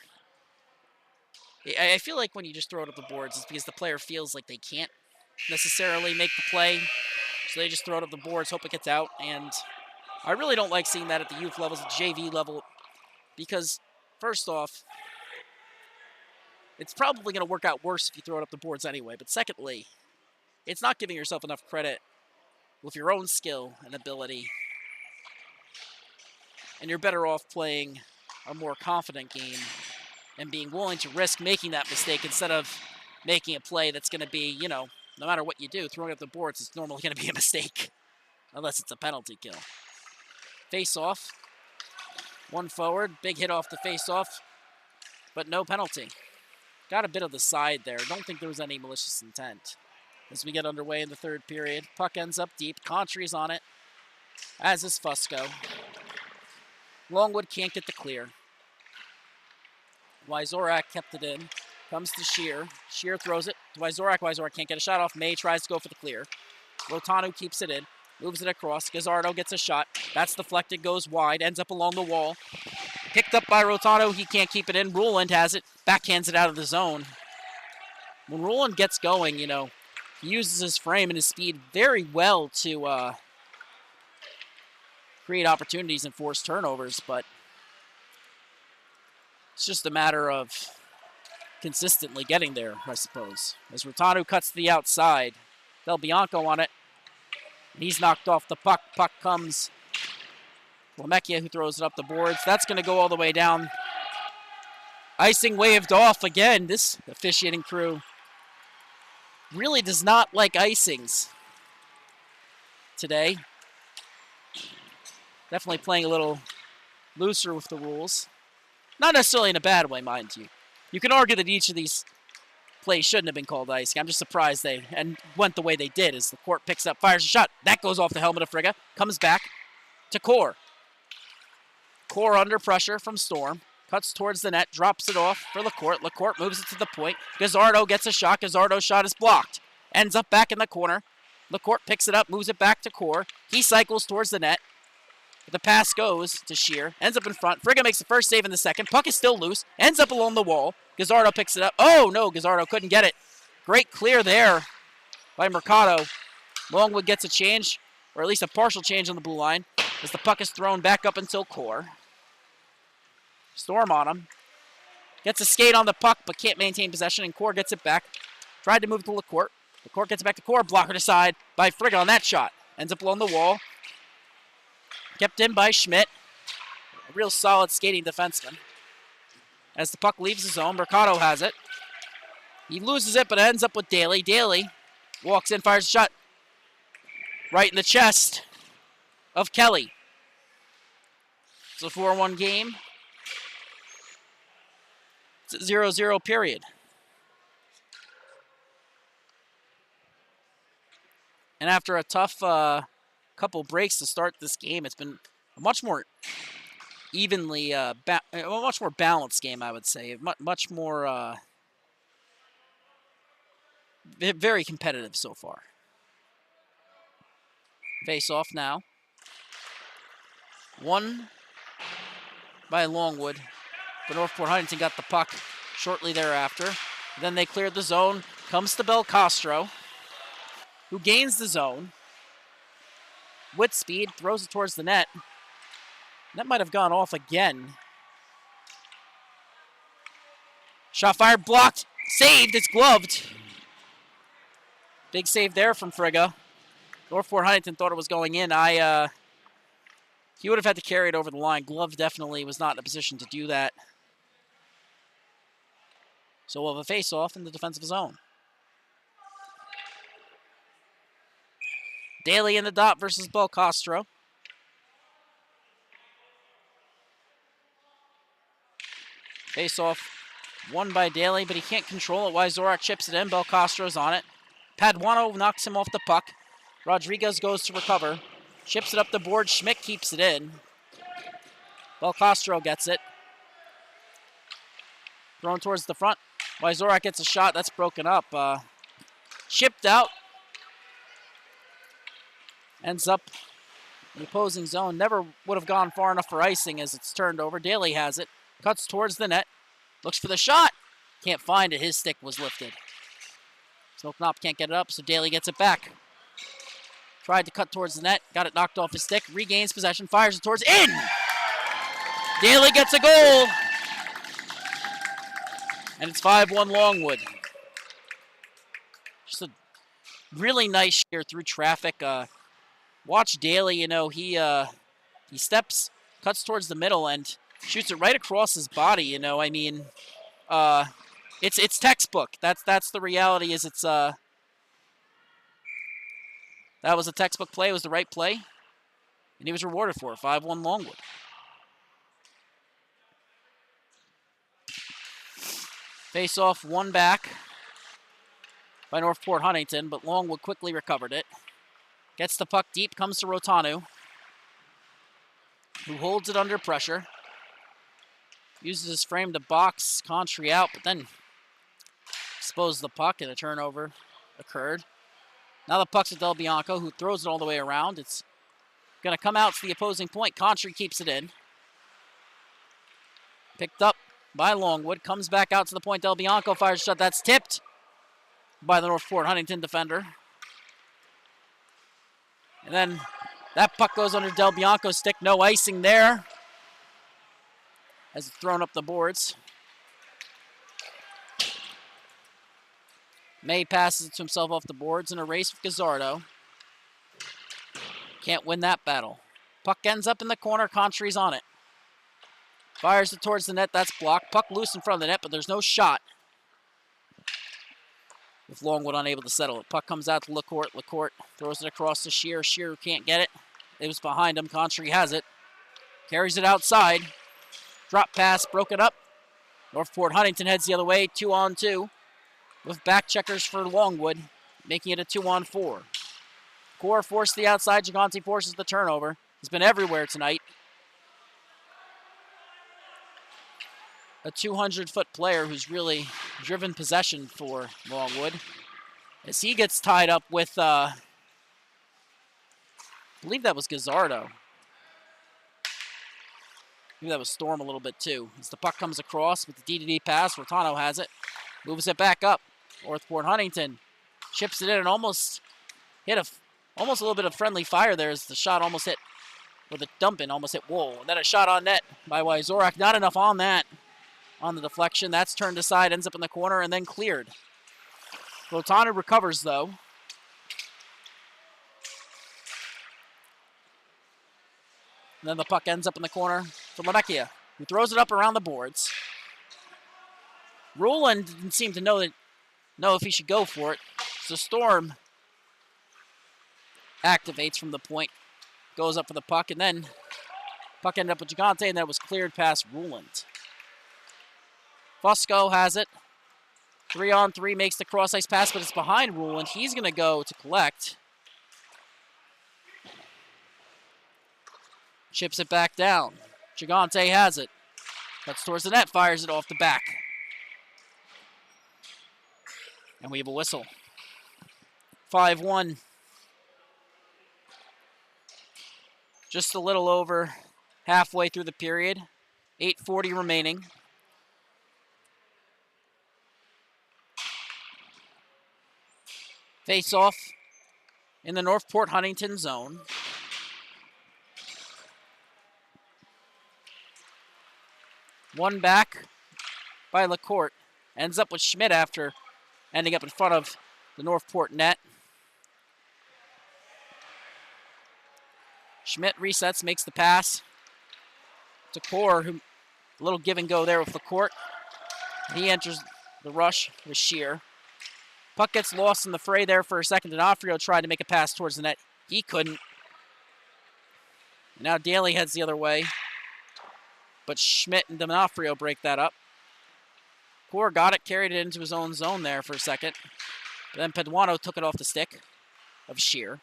I feel like when you just throw it up the boards, it's because the player feels like they can't necessarily make the play, so they just throw it up the boards, hope it gets out. And I really don't like seeing that at the youth levels, at the JV level, because first off, it's probably going to work out worse if you throw it up the boards anyway. But secondly, it's not giving yourself enough credit with your own skill and ability. And you're better off playing a more confident game and being willing to risk making that mistake instead of making a play that's going to be, you know, no matter what you do, throwing up the boards is normally going to be a mistake. Unless it's a penalty kill. Face-off. One forward. Big hit off the face-off. But no penalty. Got a bit of the side there. Don't think there was any malicious intent. As we get underway in the third period. Puck ends up deep. Contry's on it. As is Fusco. Longwood can't get the clear. Wyzorek kept it in. Comes to Shear. Shear throws it to Wyzorek. Wyzorek can't get a shot off. May tries to go for the clear. Rotanu keeps it in. Moves it across. Gazzardo gets a shot. That's deflected. Goes wide. Ends up along the wall. Picked up by Rotanu. He can't keep it in. Ruland has it. Backhands it out of the zone. When Ruland gets going, you know, he uses his frame and his speed very well to create opportunities and force turnovers, but it's just a matter of consistently getting there, I suppose. As Rotanu cuts to the outside, Del Bianco on it. He's knocked off the puck. Puck comes Lemecchia, who throws it up the boards. That's going to go all the way down. Icing waved off again. This officiating crew really does not like icings today. Definitely playing a little looser with the rules. Not necessarily in a bad way, mind you. You can argue that each of these plays shouldn't have been called icing. I'm just surprised they went the way they did, as the court picks up, fires a shot. That goes off the helmet of Frigga. Comes back to Core. Core under pressure from Storm. Cuts towards the net, drops it off for LaCourte. LaCourte moves it to the point. Gazzardo gets a shot. Gazzardo's shot is blocked. Ends up back in the corner. LaCourte picks it up, moves it back to Core. He cycles towards the net. The pass goes to Shear. Ends up in front. Frigga makes the first save in the second. Puck is still loose. Ends up along the wall. Gazzardo picks it up. Oh, no, Gazzardo couldn't get it. Great clear there by Mercado. Longwood gets a change, or at least a partial change on the blue line, as the puck is thrown back up until Core. Storm on him. Gets a skate on the puck, but can't maintain possession, and Core gets it back. Tried to move it to LaCourte. LaCourte gets it back to Core. Blocker aside by Frigga on that shot. Ends up along the wall. Kept in by Schmidt. A real solid skating defenseman. As the puck leaves the zone, Mercado has it. He loses it, but ends up with Daly. Daly walks in, fires a shot right in the chest of Kelly. It's a 4-1 game. It's a 0-0 period. And after a tough couple breaks to start this game, it's been a much more evenly, a much more balanced game, I would say. Much more, very competitive so far. Face off now. Won by Longwood, but Northport Huntington got the puck shortly thereafter. Then they cleared the zone. Comes to Belcastro, who gains the zone with speed, throws it towards the net. That might have gone off again. Shot fired, blocked, saved, it's gloved. Big save there from Frigga. Northport Huntington thought it was going in. He would have had to carry it over the line. Glove definitely was not in a position to do that. So we'll have a face-off in the defensive zone. Daly in the dot versus Belcastro. Face-off won by Daly, but he can't control it. Wyzorak chips it in. Belcastro's on it. Paduano knocks him off the puck. Rodriguez goes to recover. Chips it up the board. Schmidt keeps it in. Belcastro gets it. Thrown towards the front. Wyzorak gets a shot. That's broken up. Chipped out. Ends up in the opposing zone. Never would have gone far enough for icing as it's turned over. Daly has it. Cuts towards the net. Looks for the shot. Can't find it. His stick was lifted. Knop can't get it up, so Daly gets it back. Tried to cut towards the net. Got it knocked off his stick. Regains possession. Fires it towards in. Daly gets a goal. And it's 5-1 Longwood. Just a really nice shear through traffic. Watch Daly, he steps, cuts towards the middle, and shoots it right across his body, it's textbook. That's the reality. That was a textbook play. It was the right play, and he was rewarded for it. 5-1 Longwood. Face-off won back by Northport Huntington, but Longwood quickly recovered it. Gets the puck deep, comes to Rotanu, who holds it under pressure. Uses his frame to box Contry out, but then exposed the puck, and a turnover occurred. Now the puck's at Del Bianco, who throws it all the way around. It's going to come out to the opposing point. Contry keeps it in. Picked up by Longwood. Comes back out to the point. Del Bianco fires a shot. That's tipped by the Northport Huntington defender. And then that puck goes under Del Bianco's stick. No icing there as it's thrown up the boards. May passes it to himself off the boards in a race with Gazzardo. Can't win that battle. Puck ends up in the corner. Contry's on it. Fires it towards the net. That's blocked. Puck loose in front of the net, but there's no shot. With Longwood unable to settle it. Puck comes out to LaCourte. LaCourte throws it across to Shearer. Shearer can't get it. It was behind him. Contry has it. Carries it outside. Drop pass, broken up. Northport Huntington heads the other way. 2-on-2. With back checkers for Longwood, making it a 2-on-4. Core forced the outside. Gigante forces the turnover. He's been everywhere tonight. A 200-foot player who's really driven possession for Longwood. As he gets tied up with, I believe that was Gazzardo. Maybe that was Storm a little bit too. As the puck comes across with the D-to-D pass, Rotano has it. Moves it back up. Northport Huntington chips it in and almost hit almost a little bit of friendly fire there as the shot almost hit, or the dump in almost hit Wool. And then a shot on net by Wyzorak. Not enough on that. On the deflection. That's turned aside, ends up in the corner, and then cleared. Rotano recovers, though. And then the puck ends up in the corner for Lenecchia, who throws it up around the boards. Roland didn't seem to know if he should go for it. So Storm activates from the point, goes up for the puck, and then Puck ended up with Gigante, and then it was cleared past Ruland. Fusco has it. 3-on-3 makes the cross-ice pass, but it's behind Ruland. He's going to go to collect. Chips it back down. Gigante has it. Cuts towards the net, fires it off the back. And we have a whistle. 5-1. Just a little over halfway through the period. 8:40 remaining. Face-off in the Northport Huntington zone. One back by LaCourte. Ends up with Schmidt after ending up in front of the Northport net. Schmidt resets, makes the pass to Core, who a little give and go there with LaCourte. He enters the rush with Shear. Puck gets lost in the fray there for a second. D'Onofrio tried to make a pass towards the net. He couldn't. Now Daly heads the other way. But Schmidt and D'Onofrio break that up. Core got it, carried it into his own zone there for a second. But then Peduano took it off the stick of Shear.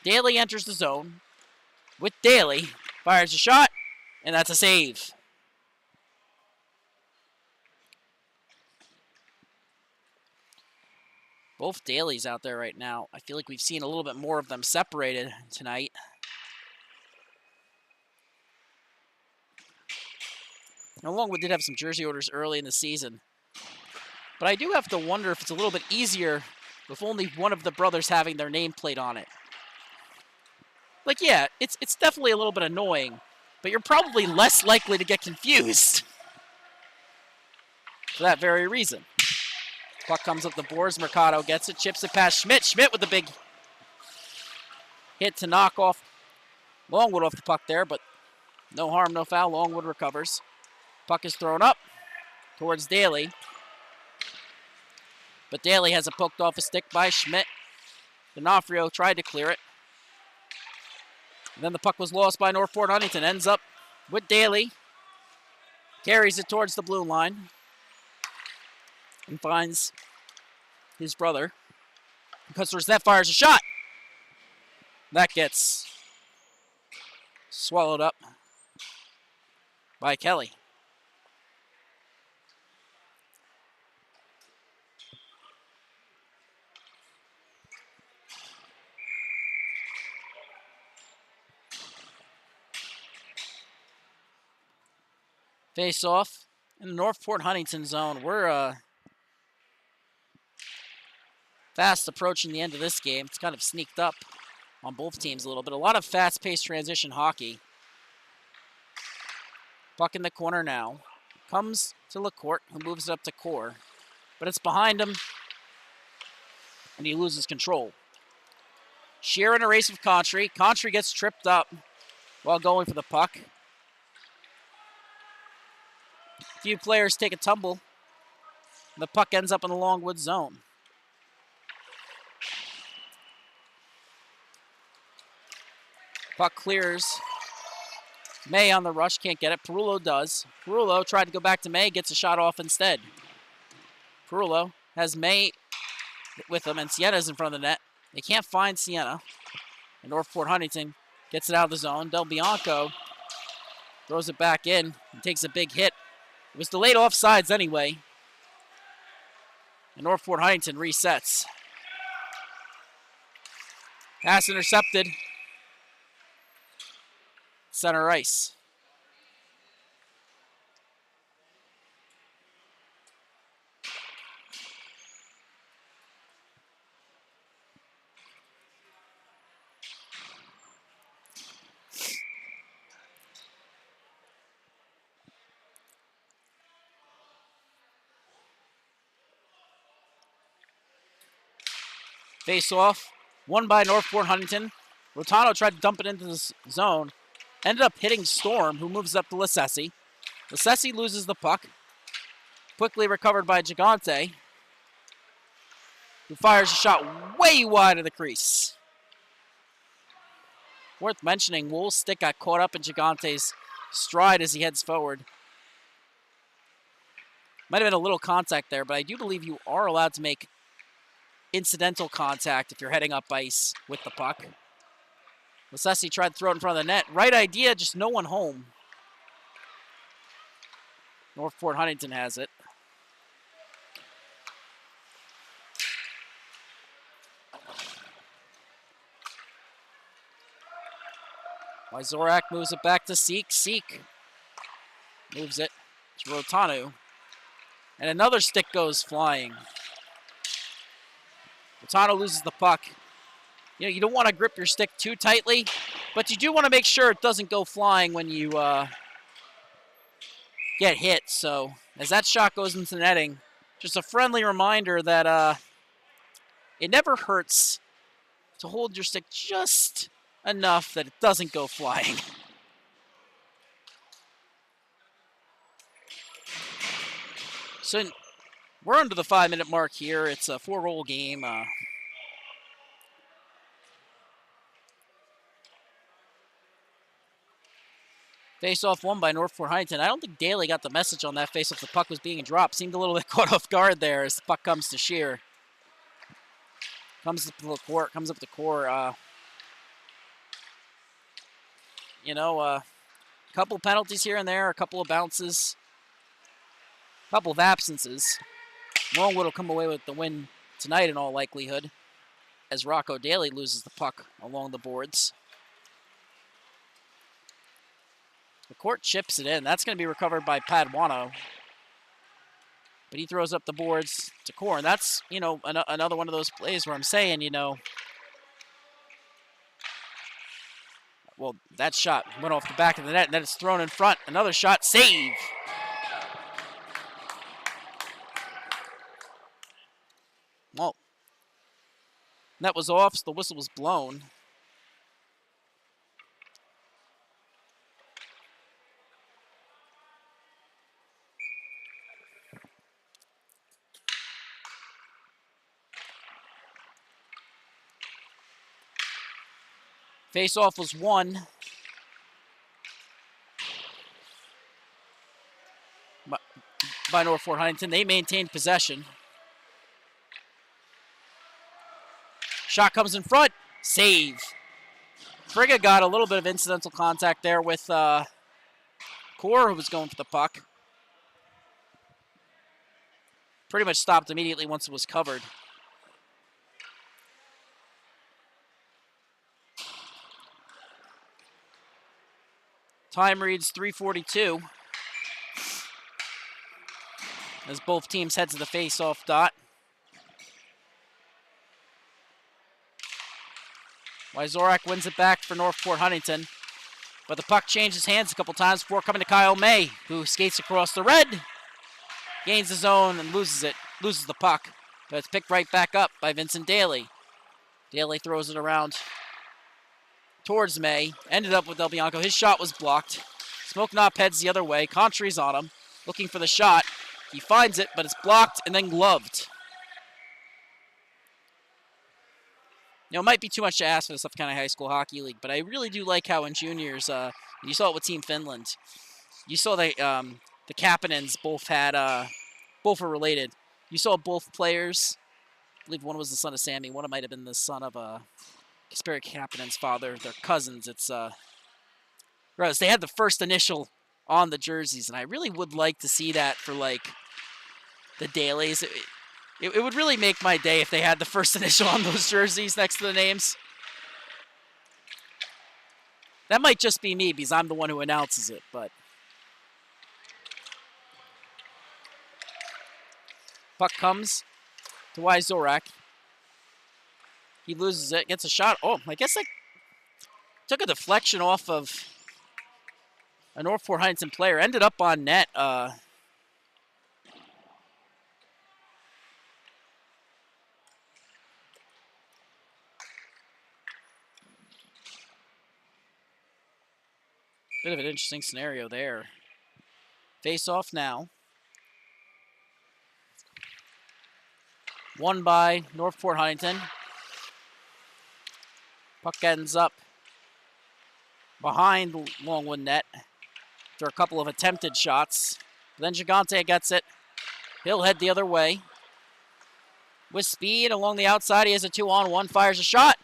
Daly enters the zone. With Daly, fires a shot, and that's a save. Both Dalys out there right now. I feel like we've seen a little bit more of them separated tonight. Now, Longwood did have some jersey orders early in the season. But I do have to wonder if it's a little bit easier with only one of the brothers having their nameplate on it. Like, yeah, it's definitely a little bit annoying, but you're probably less likely to get confused for that very reason. Puck comes up the boards. Mercado gets it, chips it past Schmidt. Schmidt with the big hit to knock off Longwood off the puck there, but no harm, no foul. Longwood recovers. Puck is thrown up towards Daly, but Daly has it poked off a stick by Schmidt. D'Onofrio tried to clear it. And then the puck was lost by Northport Huntington. Ends up with Daly. Carries it towards the blue line. And finds his brother. Because towards that, fires a shot. That gets swallowed up by Kelly. Face off in the Northport Huntington zone. We're fast approaching the end of this game. It's kind of sneaked up on both teams a little bit. A lot of fast-paced transition hockey. Puck in the corner now. Comes to LaCourte, who moves it up to Core. But it's behind him, and he loses control. Shear in a race with Contry. Contry gets tripped up while going for the puck. A few players take a tumble. And the puck ends up in the Longwood zone. Puck clears. May on the rush, can't get it. Perullo does. Perullo tried to go back to May, gets a shot off instead. Perullo has May with him, and Sienna's in front of the net. They can't find Sienna. And Northport Huntington gets it out of the zone. Del Bianco throws it back in and takes a big hit. It was delayed offsides anyway. And Northport Huntington resets. Pass intercepted. Center ice. Face off. Won by Northport Huntington. Rotano tried to dump it into the zone. Ended up hitting Storm, who moves up to Lassesi. Lassesi loses the puck. Quickly recovered by Gigante, who fires a shot way wide of the crease. Worth mentioning, Wool's stick got caught up in Gigante's stride as he heads forward. Might have been a little contact there, but I do believe you are allowed to make incidental contact if you're heading up ice with the puck. Lassesi tried to throw it in front of the net. Right idea, just no one home. Northport Huntington has it. Wyzorak moves it back to Seek. Seek moves it to Rotanu. And another stick goes flying. Rotanu loses the puck. You know, you don't want to grip your stick too tightly, but you do want to make sure it doesn't go flying when you get hit. So as that shot goes into the netting, just a friendly reminder that it never hurts to hold your stick just enough that it doesn't go flying. So we're under the 5-minute mark here. It's a 4-goal game. Face-off won by Northport Huntington. I don't think Daly got the message on that face-off. The puck was being dropped. Seemed a little bit caught off guard there as the puck comes to Shear. Comes up the court. Comes up the core. You know, a couple penalties here and there. A couple of bounces. A couple of absences. Longwood will come away with the win tonight in all likelihood, as Rocco Daly loses the puck along the boards. The court chips it in. That's going to be recovered by Paduano. But he throws up the boards to Core. And that's, you know, another one of those plays where I'm saying, you know, well, that shot went off the back of the net, and then it's thrown in front. Another shot, save. Well, that was off, so the whistle was blown. Face-off was won by Northport Huntington. They maintained possession. Shot comes in front. Save. Frigga got a little bit of incidental contact there with Core, who was going for the puck. Pretty much stopped immediately once it was covered. Time reads 3:42 as both teams head to the face-off dot. Wyzorak wins it back for Northport Huntington, but the puck changes hands a couple times before coming to Kyle May, who skates across the red, gains his own and loses the puck, but it's picked right back up by Vincent Daly. Daly throws it around towards May, ended up with Del Bianco. His shot was blocked. Smoke Knob heads the other way. Contry's on him, looking for the shot. He finds it, but it's blocked and then gloved. You know, it might be too much to ask for this Suffolk County High School Hockey League, but I really do like how in juniors, you saw it with Team Finland. You saw the Kapanens both had, both were related. You saw both players. I believe one was the son of Sammy. One might have been the son of Kasperi Kapanen's father. They're cousins. It's gross. They had the first initial on the jerseys, and I really would like to see that for like the dailies. It would really make my day if they had the first initial on those jerseys next to the names. That might just be me because I'm the one who announces it, but puck comes to Wyzorak. He loses it, gets a shot. Oh, I guess I took a deflection off of a Northport Huntington player. Ended up on net. Bit of an interesting scenario there. Face off now. Won by Northport Huntington. Puck ends up behind the Longwood net after a couple of attempted shots. Then Gigante gets it. He'll head the other way. With speed along the outside, he has a 2-on-1, fires a shot.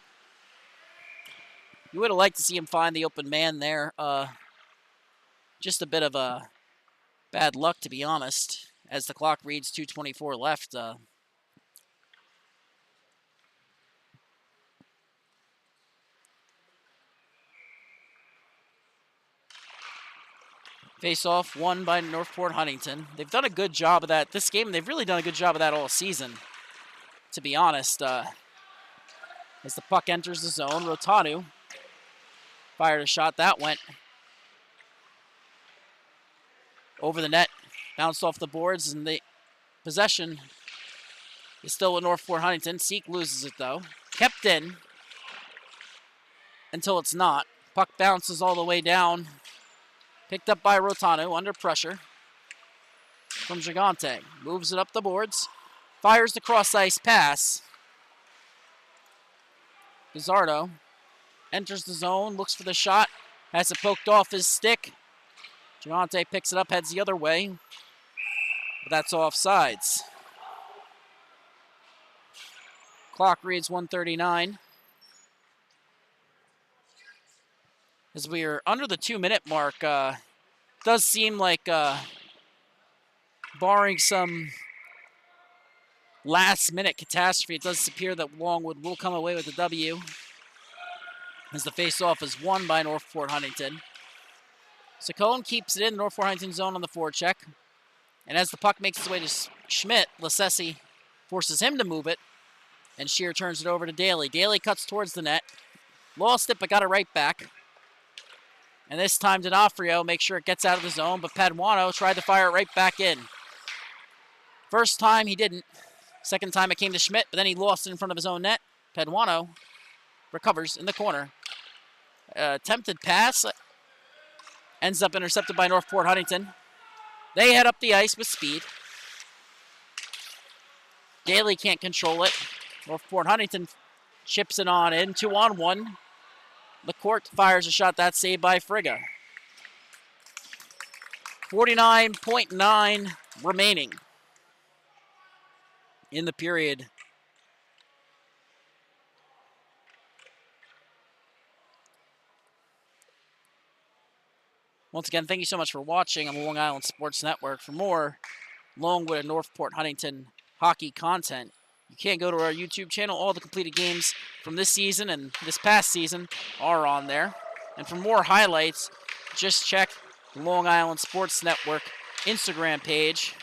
You would have liked to see him find the open man there. Just a bit of a bad luck, to be honest, as the clock reads 2:24 left. Face-off won by Northport Huntington. They've done a good job of that this game. They've really done a good job of that all season, to be honest. As the puck enters the zone, Rotanu fired a shot. That went over the net, bounced off the boards, and the possession is still with Northport Huntington. Seek loses it, though. Kept in until it's not. Puck bounces all the way down. Picked up by Rotanu under pressure from Gigante. Moves it up the boards. Fires the cross-ice pass. Gazzardo enters the zone, looks for the shot. Has it poked off his stick. Gigante picks it up, heads the other way. But that's offsides. Clock reads 1:39. As we are under the 2-minute mark, does seem like, barring some last-minute catastrophe, it does appear that Longwood will come away with the W, as the face-off is won by Northport Huntington. Saccone keeps it in the Northport Huntington zone on the forecheck, and as the puck makes its way to Schmidt, Lasesi forces him to move it, and Shear turns it over to Daly. Daly cuts towards the net, lost it but got it right back. And this time D'Onofrio makes sure it gets out of the zone, but Paduano tried to fire it right back in. First time he didn't. Second time it came to Schmidt, but then he lost it in front of his own net. Paduano recovers in the corner. Attempted pass ends up intercepted by Northport Huntington. They head up the ice with speed. Daly can't control it. Northport Huntington chips it on in, 2-on-1. LaCourte fires a shot, that's saved by Frigga. 49.9 remaining in the period. Once again, thank you so much for watching on the Long Island Sports Network. For more Longwood and Northport Huntington hockey content, you can go to our YouTube channel. All the completed games from this season and this past season are on there. And for more highlights, just check the Long Island Sports Network Instagram page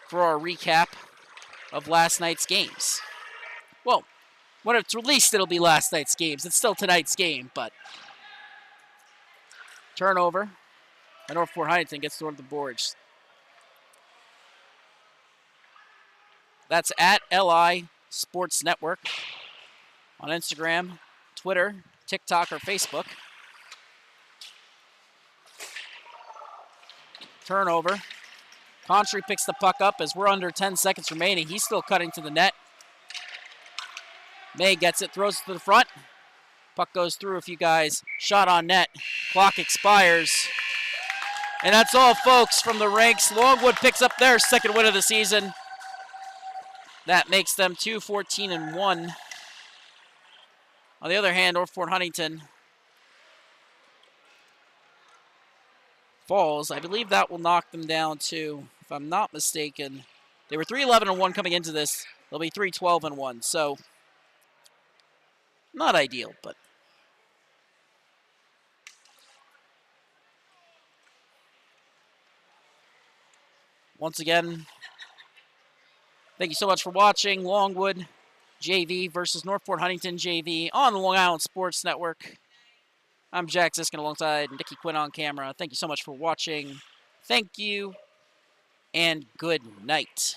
for our recap of last night's games. Well, when it's released, it'll be last night's games. It's still tonight's game, but turnover. And Northport Huntington gets toward the boards. That's at LI Sports Network on Instagram, Twitter, TikTok, or Facebook. Turnover. Contry picks the puck up as we're under 10 seconds remaining. He's still cutting to the net. May gets it, throws it to the front. Puck goes through a few guys. Shot on net. Clock expires. And that's all, folks, from the ranks. Longwood picks up their second win of the season. That makes them 2-14-1. On the other hand, Northport Huntington falls. I believe that will knock them down to, if I'm not mistaken, they were 3-11-1 coming into this. They'll be 3-12-1. So, not ideal, but once again, thank you so much for watching Longwood JV versus Northport Huntington JV on the Long Island Sports Network. I'm Jack Ziskin alongside Nikki Quinn on camera. Thank you so much for watching. Thank you, and good night.